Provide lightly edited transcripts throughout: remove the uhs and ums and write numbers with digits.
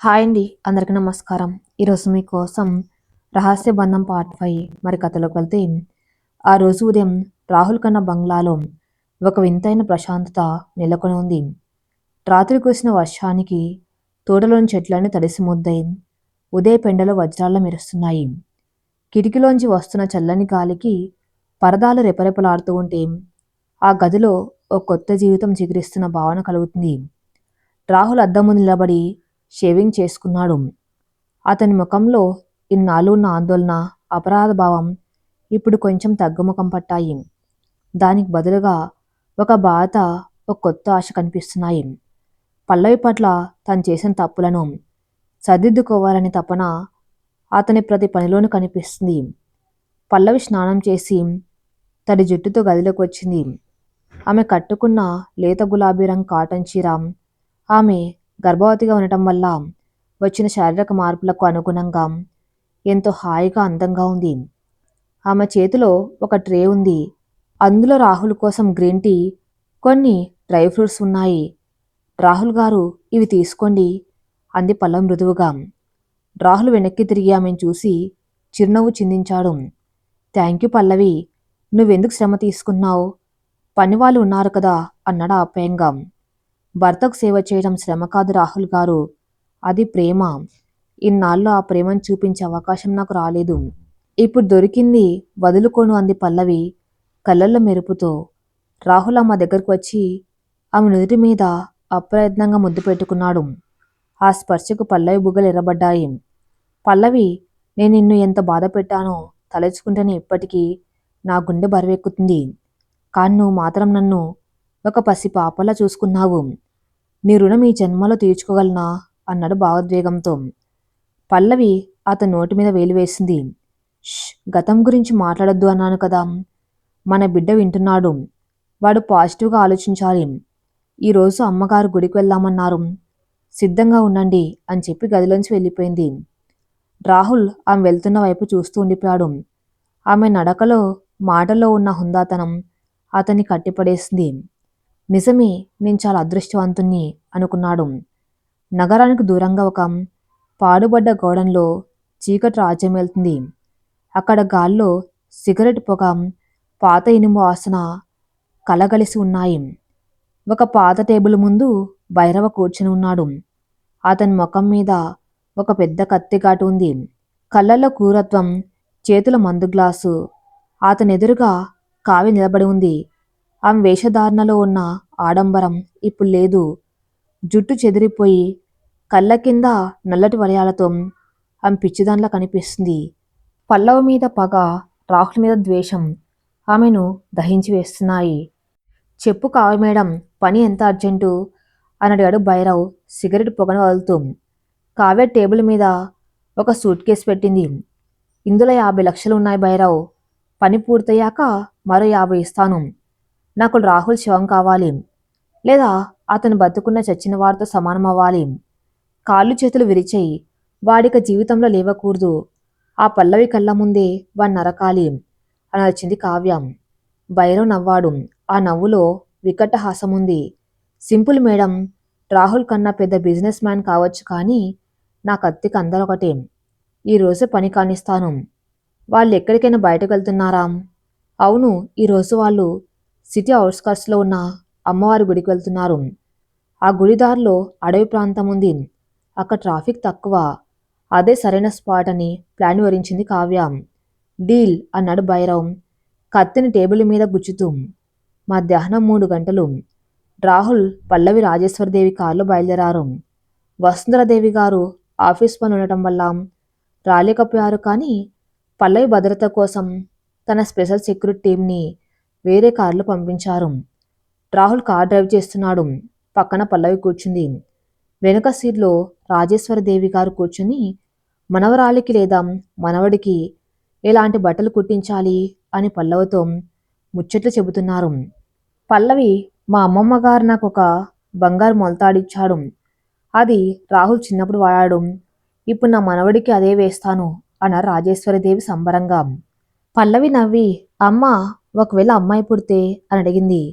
Hi అండి, అందరికీ నమస్కారం. ఈరోజు మీకోసం రహస్య బంధం పార్ట్ 5 మరి కథలోకి వెళ్తే, ఆ రోజు ఉదయం రాహుల్ కన్న బంగ్లాలో ఒక వింతైన ప్రశాంతత నెలకొని ఉంది. రాత్రి కురిసిన వర్షానికి తోటలోని చెట్లన్నీ తడిసి ముద్దై ఉదయ పెండలో వజ్రాల్లో మెరుస్తున్నాయి. కిటికీలోంచి వస్తున్న చల్లని గాలికి పరదాలు రెపరెపలాడుతూ ఉంటే ఆ గదిలో ఓ కొత్త జీవితం చిగురిస్తున్న భావన కలుగుతుంది. రాహుల్ అద్దం ముందు నిలబడి షేవింగ్ చేసుకున్నాడు. అతని ముఖంలో ఇన్నాళ్ళు ఉన్న ఆందోళన, అపరాధ భావం ఇప్పుడు కొంచెం తగ్గుముఖం పట్టాయి. దానికి బదులుగా ఒక బాధ, ఒక కొత్త ఆశ కనిపిస్తున్నాయి. పల్లవి పట్ల తను చేసిన తప్పులను సరిదిద్దుకోవాలని తపన అతని ప్రతి పనిలోనూ కనిపిస్తుంది. పల్లవి స్నానం చేసి తడి జుట్టుతో గదిలోకి వచ్చింది. ఆమె కట్టుకున్న లేత గులాబీ రంగు కాటన్ చీర ఆమె గర్భవతిగా ఉండటం వల్ల వచ్చిన శారీరక మార్పులకు అనుగుణంగా ఎంతో హాయిగా అందంగా ఉంది. ఆమె చేతిలో ఒక ట్రే ఉంది. అందులో రాహుల్ కోసం గ్రీన్ టీ, కొన్ని డ్రై ఫ్రూట్స్ ఉన్నాయి. రాహుల్ గారు, ఇవి తీసుకోండి అంది పల్లవి మృదువుగా. రాహుల్ వెనక్కి తిరిగి ఆమెను చూసి చిరునవ్వు చిందించాడు. థ్యాంక్ యూ పల్లవి, నువ్వెందుకు శ్రమ తీసుకున్నావు? పనివాళ్ళు ఉన్నారు కదా అన్నాడు ఆప్యాయంగా. భర్తకు సేవ చేయడం శ్రమ కాదు రాహుల్ గారు, అది ప్రేమ. ఇన్నాళ్ళు ఆ ప్రేమను చూపించే అవకాశం నాకు రాలేదు. ఇప్పుడు దొరికింది, వదులుకోను అంది పల్లవి కళ్ళల్లో మెరుపుతో. రాహుల్ ఆమె దగ్గరకు వచ్చి ఆమె నుదుటి మీద అప్రయత్నంగా ముద్దు పెట్టుకున్నాడు. ఆ స్పర్శకు పల్లవి బుగ్గలు ఎర్రబడ్డాయి. పల్లవి, నేను నిన్ను ఎంత బాధ పెట్టానో తలుచుకుంటేనే ఇప్పటికీ నా గుండె బరువెక్కుతుంది. కానీ నువ్వు మాత్రం నన్ను ఒక పసి పాపలా చూసుకున్నావు. నీ రుణం ఈ జన్మలో తీర్చుకోగలనా అన్నాడు భావోద్వేగంతో. పల్లవి అతని నోటి మీద వేలు వేసింది. గతం గురించి మాట్లాడొద్దు అన్నాను కదా. మన బిడ్డ వింటున్నాడు. వాడు పాజిటివ్గా ఆలోచించాలి. ఈరోజు అమ్మగారు గుడికి వెళ్దామన్నారు. సిద్ధంగా ఉండండి అని చెప్పి గదిలోంచి వెళ్ళిపోయింది. రాహుల్ ఆమె వెళ్తున్న వైపు చూస్తూ ఉండిపోయాడు. ఆమె నడకలో, మాటల్లో ఉన్న హుందాతనం అతన్ని కట్టిపడేసింది. నిజమే, నేను చాలా అదృష్టవంతుణ్ణి అనుకున్నాడు. నగరానికి దూరంగా ఒక పాడుబడ్డ గోడంలో చీకటి రాజ్యం వెళ్తుంది. అక్కడ గాల్లో సిగరెట్ పొగ, పాత ఇనుము వాసన కలగలిసి ఉన్నాయి. ఒక పాత టేబుల్ ముందు భైరవ కూర్చుని ఉన్నాడు. అతని ముఖం మీద ఒక పెద్ద కత్తిఘాటు ఉంది. కళ్ళల్లో క్రూరత్వం, చేతుల మందు గ్లాసు. అతని ఎదురుగా కావ్య నిలబడి ఉంది. ఆమె వేషధారణలో ఉన్న ఆడంబరం ఇప్పుడు లేదు. జుట్టు చెదిరిపోయి కళ్ళ కింద నల్లటి వలయాలతో ఆమె పిచ్చిదానిలా కనిపిస్తుంది. పల్లవి మీద పగ, రాహుల్ మీద ద్వేషం ఆమెను దహించి వేస్తున్నాయి. చెప్పు కావ్య మేడం, పని ఎంత అర్జెంటు అని అడిగాడు భైరవ్ సిగరెట్ పొగను వదులుతూ. కావ్య టేబుల్ మీద ఒక సూట్ కేసు పెట్టింది. ఇందులో 50 లక్షలు ఉన్నాయి భైరవ్. పని పూర్తయ్యాక మరో 50 ఇస్తాను. నాకు రాహుల్ శవం కావాలి, లేదా అతను బతుకున్న చచ్చిన వారితో సమానం అవ్వాలి. కాళ్ళు చేతులు విరిచేయి, వాడిక జీవితంలో లేవకూడదు. ఆ పల్లవి కళ్ళ ముందే వాడు నరకాలి అని వచ్చింది కావ్యం. భైరవ్ నవ్వాడు. ఆ నవ్వులో వికట హాసం ఉంది. సింపుల్ మేడం, రాహుల్ కన్నా పెద్ద బిజినెస్ మ్యాన్ కావచ్చు, కానీ నా కత్తికి అందరొకటే. ఈరోజు పని కానిస్తాను. వాళ్ళు ఎక్కడికైనా బయటకు వెళ్తున్నారా? అవును, ఈరోజు వాళ్ళు సిటీ అవుట్స్కర్ట్స్లో ఉన్న అమ్మవారి గుడికి వెళ్తున్నారు. ఆ గుడి దారిలో అడవి ప్రాంతం ఉంది. అక్కడ ట్రాఫిక్ తక్కువ. అదే సరైన స్పాట్ అని ప్లాన్ వివరించింది కావ్య. డీల్ అన్నాడు భైరవ్ కత్తిని టేబుల్ మీద గుచ్చుతూ. మధ్యాహ్నం 3 గంటలు. రాహుల్, పల్లవి రాజేశ్వరదేవి కారులో బయలుదేరారు. వసుంధరాదేవి గారు ఆఫీస్ పని ఉండటం వల్ల రాలేకపోయారు, కానీ పల్లవి భద్రత కోసం తన స్పెషల్ సెక్యూరిటీ టీంని వేరే కారులో పంపించారు. రాహుల్ కార్ డ్రైవ్ చేస్తున్నాడు. పక్కన పల్లవి కూర్చుంది. వెనుక సీట్లో రాజేశ్వరదేవి గారు కూర్చుని మనవరాలికి లేదా మనవడికి ఎలాంటి బట్టలు కుట్టించాలి అని పల్లవితో ముచ్చట్లు చెబుతున్నారు. పల్లవి, మా అమ్మమ్మ గారు నాకు ఒక బంగారు మొలతాడిచ్చాడు. అది రాహుల్ చిన్నప్పుడు వాడాడు. ఇప్పుడు నా మనవడికి అదే వేస్తాను అన్నారు రాజేశ్వరిదేవి సంబరంగా. పల్లవి నవ్వి, అమ్మ, ఒకవేళ అమ్మాయి పుడితే అని అడిగింది.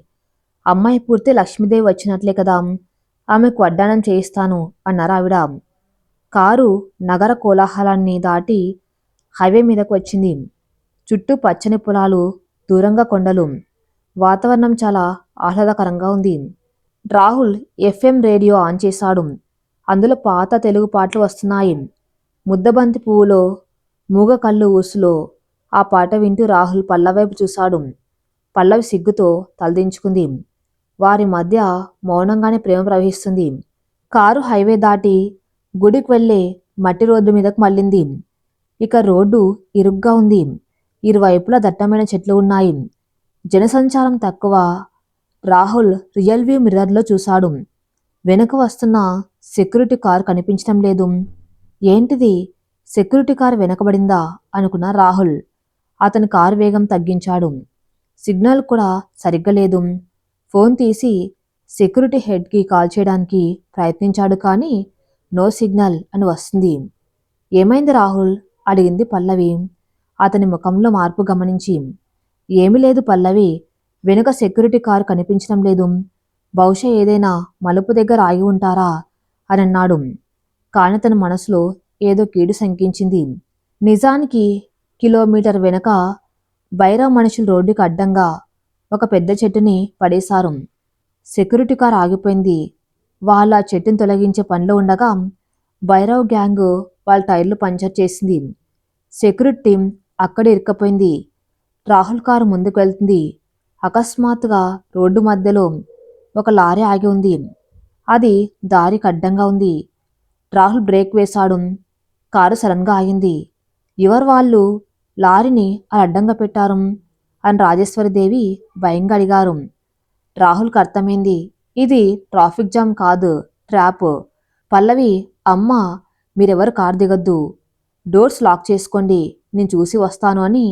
అమ్మాయి పుడితే లక్ష్మీదేవి వచ్చినట్లే కదా, ఆమెకు వడ్డానం చేయిస్తాను అన్నారు ఆవిడ. కారు నగర కోలాహలాన్ని దాటి హైవే మీదకు వచ్చింది. చుట్టూ పచ్చని పొలాలు, దూరంగా కొండలు. వాతావరణం చాలా ఆహ్లాదకరంగా ఉంది. రాహుల్ ఎఫ్ఎం రేడియో ఆన్ చేశాడు. అందులో పాత తెలుగు పాటలు వస్తున్నాయి. ముద్దబంతి పువ్వులో, మూగ కళ్ళు ఊసులో. ఆ పాట వింటూ రాహుల్ పల్లవైపు చూశాడు. పల్లవి సిగ్గుతో తలదించుకుంది. వారి మధ్య మౌనంగానే ప్రేమ ప్రవహిస్తుంది. కారు హైవే దాటి గుడికి వెళ్లే మట్టి రోడ్డు మీదకు మళ్ళింది. ఇక రోడ్డు ఇరుగ్గా ఉంది. ఇరువైపులా దట్టమైన చెట్లు ఉన్నాయి. జనసంచారం తక్కువ. రాహుల్ రియల్ వ్యూ మిర్రర్లో చూశాడు. వెనుక వస్తున్న సెక్యూరిటీ కారు కనిపించడం లేదు. ఏంటిది, సెక్యూరిటీ కారు వెనకబడిందా అనుకున్న రాహుల్. అతని కారు వేగం తగ్గించాడు. సిగ్నల్ కూడా సరిగ్గా లేదు. ఫోన్ తీసి సెక్యూరిటీ హెడ్కి కాల్ చేయడానికి ప్రయత్నించాడు, కానీ నో సిగ్నల్ అని వస్తుంది. ఏమైంది రాహుల్ అడిగింది పల్లవి అతని ముఖంలో మార్పు గమనించి. ఏమీ లేదు పల్లవి, వెనుక సెక్యూరిటీ కారు కనిపించడం లేదు. బహుశా ఏదైనా మలుపు దగ్గర ఆగి ఉంటారా అని అన్నాడు. కాని తన మనసులో ఏదో కీడు శంకించింది. నిజానికి కిలోమీటర్ వెనక భైరవ్ మనుషులు రోడ్డుకి అడ్డంగా ఒక పెద్ద చెట్టుని పడేశారు. సెక్యూరిటీ కార్ ఆగిపోయింది. వాళ్ళ చెట్టుని తొలగించే పనిలో ఉండగా భైరవ్ గ్యాంగ్ వాళ్ళ టైర్లు పంచర్ చేసింది. సెక్యూరిటీ టీం అక్కడే ఇరుక్కపోయింది. రాహుల్ కారు ముందుకు వెళ్తుంది. అకస్మాత్తుగా రోడ్డు మధ్యలో ఒక లారీ ఆగి ఉంది. అది దారికి అడ్డంగా ఉంది. రాహుల్ బ్రేక్ వేశాడు. కారు సడన్గా ఆగింది. ఎవరు వాళ్ళు లారీని అలా అడ్డంగా పెట్టారు అని రాజేశ్వరిదేవి భయంగా అడిగారు. రాహుల్కి అర్థమైంది, ఇది ట్రాఫిక్ జామ్ కాదు, ట్రాప్. పల్లవి, అమ్మ, మీరెవరు కారు దిగొద్దు, డోర్స్ లాక్ చేసుకోండి, నేను చూసి వస్తాను అని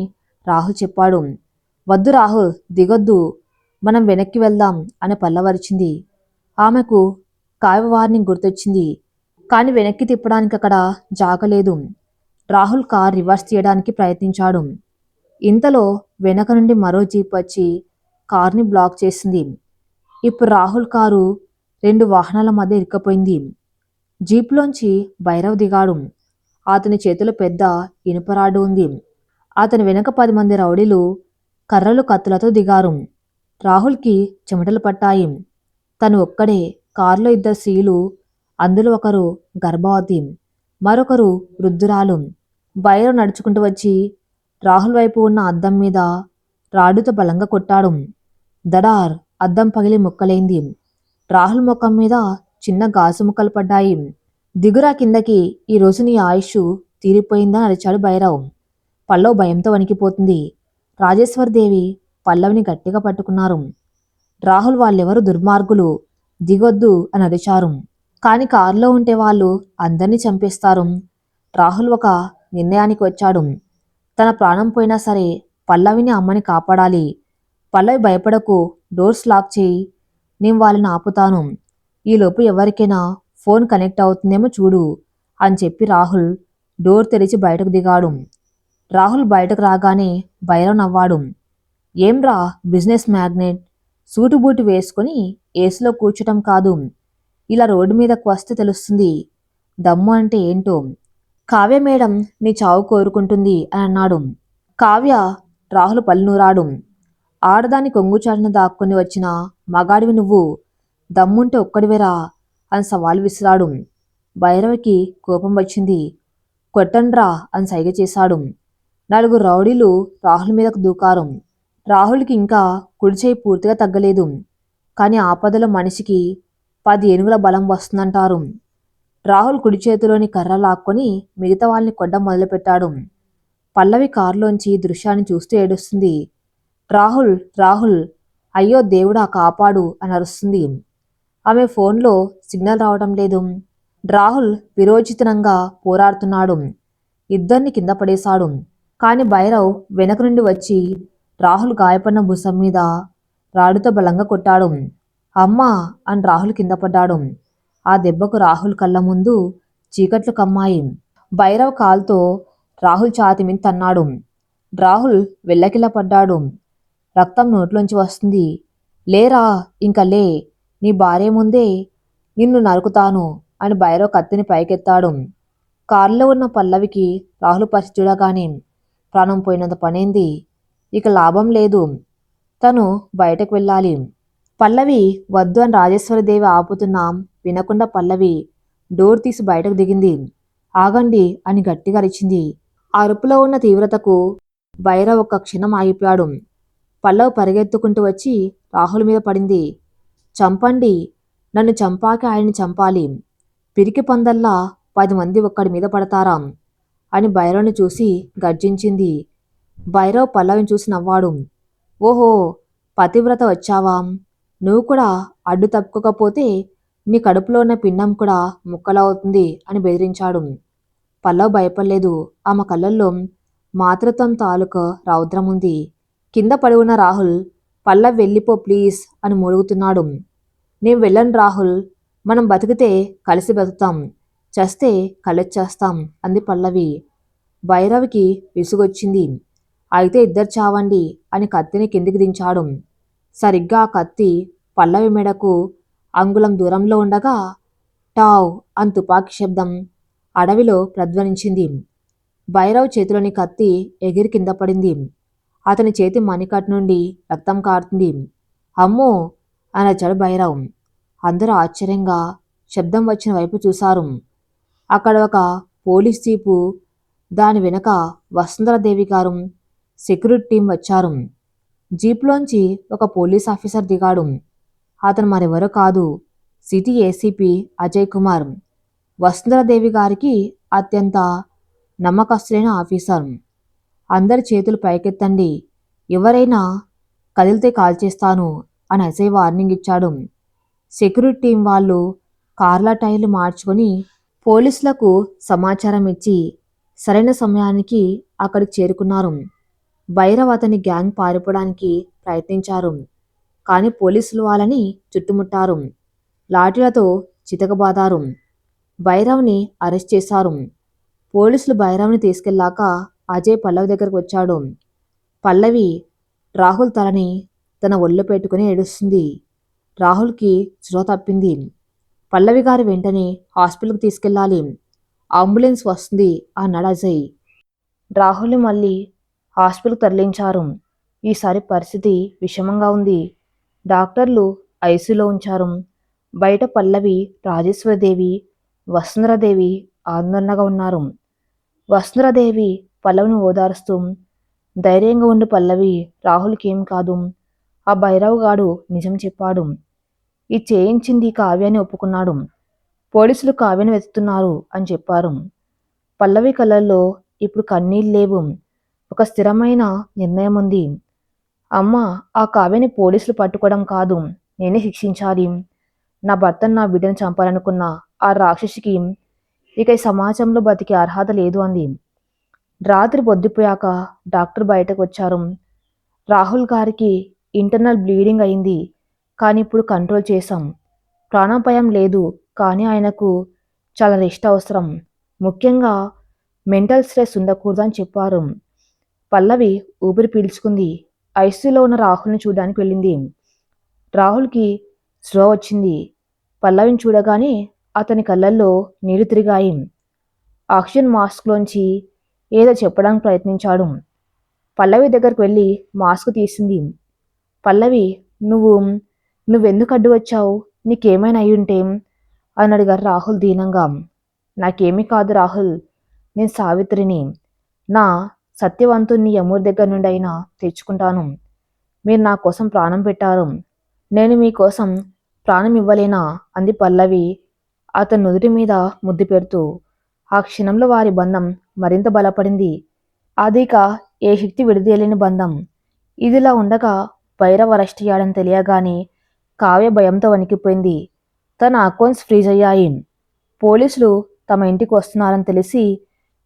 రాహుల్ చెప్పాడు. వద్దు రాహుల్, దిగొద్దు, మనం వెనక్కి వెళ్దాం అని పల్లవరిచింది. ఆమెకు కావ్య వార్నింగ్ గుర్తొచ్చింది. కానీ వెనక్కి తిప్పడానికి అక్కడ జాగలేదు. రాహుల్ కార్ రివర్స్ తీయడానికి ప్రయత్నించాడు. ఇంతలో వెనక నుండి మరో జీప్ వచ్చి కార్ని బ్లాక్ చేసింది. ఇప్పుడు రాహుల్ కారు రెండు వాహనాల మధ్య ఇరుక్కపోయింది. జీప్లోంచి భైరవ్ దిగాడు. అతని చేతిలో పెద్ద ఇనుపరాడు ఉంది. అతని వెనక 10 మంది రౌడీలు కర్రలు కత్తులతో దిగారు. రాహుల్కి చెమటలు పట్టాయి. తను ఒక్కడే, కారులో 2 స్త్రీలు, అందులో ఒకరు గర్భవతి, మరొకరు వృద్ధురాలు. భైరవ్ నడుచుకుంటూ వచ్చి రాహుల్ వైపు ఉన్న అద్దం మీద రాడుతో బలంగా కొట్టాడు. దడార్, అద్దం పగిలి ముక్కలైంది. రాహుల్ ముఖం మీద చిన్న గాజు ముక్కలు పడ్డాయి. దిగురా కిందకి, ఈ రోజు నీ ఆయుష్ తీరిపోయిందని అరిచాడు భైరవ్. పల్లవ్ భయంతో వణికిపోతుంది. రాజేశ్వరిదేవి పల్లవిని గట్టిగా పట్టుకున్నారు. రాహుల్ వాళ్ళెవరు దుర్మార్గులు, దిగొద్దు అని అరిచారు. కాని కారులో ఉంటే వాళ్ళు అందరినీ చంపేస్తారు. రాహుల్ ఒక నిర్ణయానికి వచ్చాడు. తన ప్రాణం పోయినా సరే పల్లవిని, అమ్మని కాపాడాలి. పల్లవి, భయపడకు, డోర్స్ లాక్ చేయి, నేను వాళ్ళని ఆపుతాను. ఈలోపు ఎవరికైనా ఫోన్ కనెక్ట్ అవుతుందేమో చూడు అని చెప్పి రాహుల్ డోర్ తెరిచి బయటకు దిగాడు. రాహుల్ బయటకు రాగానే భైరవ్ నవ్వాడు. ఏంరా బిజినెస్ మ్యాగ్నెట్, సూటు బూటు వేసుకుని ఏసీలో కూర్చోటం కాదు, ఇలా రోడ్డు మీదకు వస్తే తెలుస్తుంది దమ్ము అంటే ఏంటో. కావ్య మేడం నీ చావు కోరుకుంటుంది అని అన్నాడు. కావ్య, రాహుల్ పళ్ళునూరాడు. ఆడదాని కొంగుచాటున దాక్కుని వచ్చిన మగాడివి నువ్వు, దమ్ముంటే ఒక్కడివేరా అని సవాలు విసిరాడు. భైరవ్కి కోపం వచ్చింది. కొట్టండ్రా అని సైగ చేశాడు. 4 రౌడీలు రాహుల్ మీదకు దూకారు. రాహుల్కి ఇంకా కుడిచేయి పూర్తిగా తగ్గలేదు. కానీ ఆపదలో మనిషికి 10 ఏనుగుల బలం వస్తుందంటారు. రాహుల్ కుడి చేతిలోని కర్ర లాక్కొని మిగతా వాళ్ళని కొట్టడం మొదలుపెట్టాడు. పల్లవి కారులోంచి దృశ్యాన్ని చూస్తూ ఏడుస్తుంది. రాహుల్, రాహుల్, అయ్యో దేవుడా కాపాడు అని అరుస్తుంది. ఆమె ఫోన్లో సిగ్నల్ రావటం లేదు. రాహుల్ విరోచితంగా పోరాడుతున్నాడు. ఇద్దరిని కింద పడేశాడు. కాని భైరవ్ వెనక నుండి వచ్చి రాహుల్ గాయపడిన భుజం మీద రాడుతో బలంగా కొట్టాడు. అమ్మా అని రాహుల్ కింద పడ్డాడు. ఆ దెబ్బకు రాహుల్ కళ్ళ ముందు చీకట్లు కమ్మాయి. భైరవ్ కాల్తో రాహుల్ ఛాతి మీద తన్నాడు. రాహుల్ వెల్లకిలా పడ్డాడు. రక్తం నోట్లోంచి వస్తుంది. లేరా, ఇంకా లే, నీ భార్య ముందే నిన్ను నరుకుతాను అని భైరవ్ కత్తిని పైకెత్తాడు. కారులో ఉన్న పల్లవికి రాహుల్ పరిస్థితి చూడగానే ప్రాణం పోయినంత పనైంది. ఇక లాభం లేదు. తను బయటకు వెళ్ళాలి. పల్లవి వద్దు అని రాజేశ్వరిదేవి ఆపుతున్నా వినకుండా పల్లవి డోర్ తీసి బయటకు దిగింది. ఆగండి అని గట్టిగా అరిచింది. ఆ అరుపులో ఉన్న తీవ్రతకు భైరవ్ ఒక్క క్షణం ఆగిపోయాడు. పల్లవి పరిగెత్తుకుంటూ వచ్చి రాహుల్ మీద పడింది. చంపండి, నన్ను చంపాక ఆయన్ని చంపాలి. పిరికి పందల్లా 10 మంది ఒక్కడి మీద పడతారా అని భైరవ్ని చూసి గర్జించింది. భైరవ్ పల్లవిని చూసి నవ్వాడు. ఓహో, పతివ్రత వచ్చావా? నువ్వు కూడా అడ్డు తప్పుకోకపోతే నీ కడుపులో ఉన్న పిండం కూడా ముక్కలవుతుంది అని బెదిరించాడు. పల్లవ్ భయపడలేదు. ఆమె కళ్ళల్లో మాతృత్వం తాలూకు రౌద్రం ఉంది. కింద పడి ఉన్న రాహుల్ పల్లవ్ వెళ్ళిపో ప్లీజ్ అని మూలుగుతున్నాడు. నేను వెళ్ళను రాహుల్, మనం బతికితే కలిసి బతుకుతాం, చస్తే కలిచేస్తాం అంది పల్లవి. భైరవికి విసుగొచ్చింది. అయితే ఇద్దరు చావండి అని కత్తిని కిందికి దించాడు. సరిగ్గా ఆ కత్తి పల్లవి మెడకు అంగుళం దూరంలో ఉండగా టావ్ అని తుపాకీ శబ్దం అడవిలో ప్రధ్వనించింది. భైరవ్ చేతిలోని కత్తి ఎగిరి కింద పడింది. అతని చేతి మణికట్ నుండి రక్తం కారుతుంది. అమ్మో అని అరిచాడు భైరవ్. అందరూ ఆశ్చర్యంగా శబ్దం వచ్చిన వైపు చూశారు. అక్కడ ఒక పోలీస్ జీపు, దాని వెనక వసుంధరాదేవి గారు, సెక్యూరిటీ టీం వచ్చారు. జీప్లోంచి ఒక పోలీస్ ఆఫీసర్ దిగాడు. అతను మరెవరో కాదు, సిటీ ఏసీపీ అజయ్ కుమార్, వసుంధరాదేవి గారికి అత్యంత నమ్మకస్తులైన ఆఫీసర్. అందరి చేతులు పైకెత్తండి, ఎవరైనా కదిలితే కాల్చేస్తాను అని అజయ్ వార్నింగ్ ఇచ్చాడు. సెక్యూరిటీ టీం వాళ్ళు కార్ల టైర్లు మార్చుకొని పోలీసులకు సమాచారం ఇచ్చి సరైన సమయానికి అక్కడికి చేరుకున్నారు. భైరవ్ అతని గ్యాంగ్ పారిపోవడానికి ప్రయత్నించారు. కానీ పోలీసులు వాళ్ళని చుట్టుముట్టారు. లాఠీలతో చితకబాదారు. భైరవ్ని అరెస్ట్ చేశారు. పోలీసులు భైరవ్ని తీసుకెళ్లాక అజయ్ పల్లవి దగ్గరకు వచ్చాడు. పల్లవి రాహుల్ తలని తన ఒళ్ళో పెట్టుకుని ఏడుస్తుంది. రాహుల్కి స్పృహ తప్పింది. పల్లవి గారు వెంటనే హాస్పిటల్కి తీసుకెళ్ళాలి, అంబులెన్స్ వస్తుంది అన్నాడు అజయ్. రాహుల్ని మళ్ళీ హాస్పిటల్కి తరలించారు. ఈసారి పరిస్థితి విషమంగా ఉంది. డాక్టర్లు ఐసీయూలో ఉంచారు. బయట పల్లవి, రాజేశ్వరిదేవి, వసుంధరాదేవి ఆందోళనగా ఉన్నారు. వసుంధరాదేవి పల్లవిని ఓదారుస్తూ, ధైర్యంగా ఉండి పల్లవి, రాహుల్కి ఏం కాదు, ఆ భైరవ్ గాడు నిజం చెప్పాడు, ఈ చేయించింది కావ్యాన్ని ఒప్పుకున్నాడు, పోలీసులు కావ్యాన్ని వెతుకుతున్నారు అని చెప్పారు. పల్లవి కళ్ళల్లో ఇప్పుడు కన్నీళ్ళు లేవు, ఒక స్థిరమైన నిర్ణయం ఉంది. అమ్మ, ఆ కావ్యాన్ని పోలీసులు పట్టుకోవడం కాదు, నేనే శిక్షించాలి. నా భర్తను, నా బిడ్డను చంపాలనుకున్న ఆ రాక్షసికి ఇక ఈ సమాజంలో బతికే అర్హత లేదు అంది. రాత్రి పొద్దుపోయాక డాక్టర్ బయటకు వచ్చారు. రాహుల్ గారికి ఇంటర్నల్ బ్లీడింగ్ అయింది, కానీ ఇప్పుడు కంట్రోల్ చేశాం. ప్రాణాపాయం లేదు, కానీ ఆయనకు చాలా రెస్ట్ అవసరం, ముఖ్యంగా మెంటల్ స్ట్రెస్ ఉండకూడదు అని చెప్పారు. పల్లవి ఊపిరి పీల్చుకుంది. ఐసీయూలో ఉన్న రాహుల్ని చూడడానికి వెళ్ళింది. రాహుల్కి స్పృహ వచ్చింది. పల్లవిని చూడగానే అతని కళ్ళల్లో నీళ్లు తిరిగాయి. ఆక్సిజన్ మాస్క్లోంచి ఏదో చెప్పడానికి ప్రయత్నించాడు. పల్లవి దగ్గరకు వెళ్ళి మాస్క్ తీసింది. పల్లవి, నువ్వెందుకు అడ్డు వచ్చావు? నీకేమైనా అయ్యుంటే అని అడిగారు రాహుల్ దీనంగా. నాకేమీ కాదు రాహుల్, నేను సావిత్రిని. నా సత్యవంతుణ్ణి యముడి దగ్గర నుండి అయినా తెచ్చుకుంటాను. మీరు నా కోసం ప్రాణం పెట్టారు, నేను మీకోసం ప్రాణం ఇవ్వలేనా అంది పల్లవి అతని నుదుటి మీద ముద్దు పెడుతూ. ఆ క్షణంలో వారి బంధం మరింత బలపడింది. అదిక ఏ శక్తి విడదీయలేని బంధం. ఇదిలా ఉండగా భైరవ్ అరెస్ట్ అయ్యాడని తెలియగానే కావ్య భయంతో వణికిపోయింది. తన అకౌంట్స్ ఫ్రీజ్ అయ్యాయి. పోలీసులు తమ ఇంటికి వస్తున్నారని తెలిసి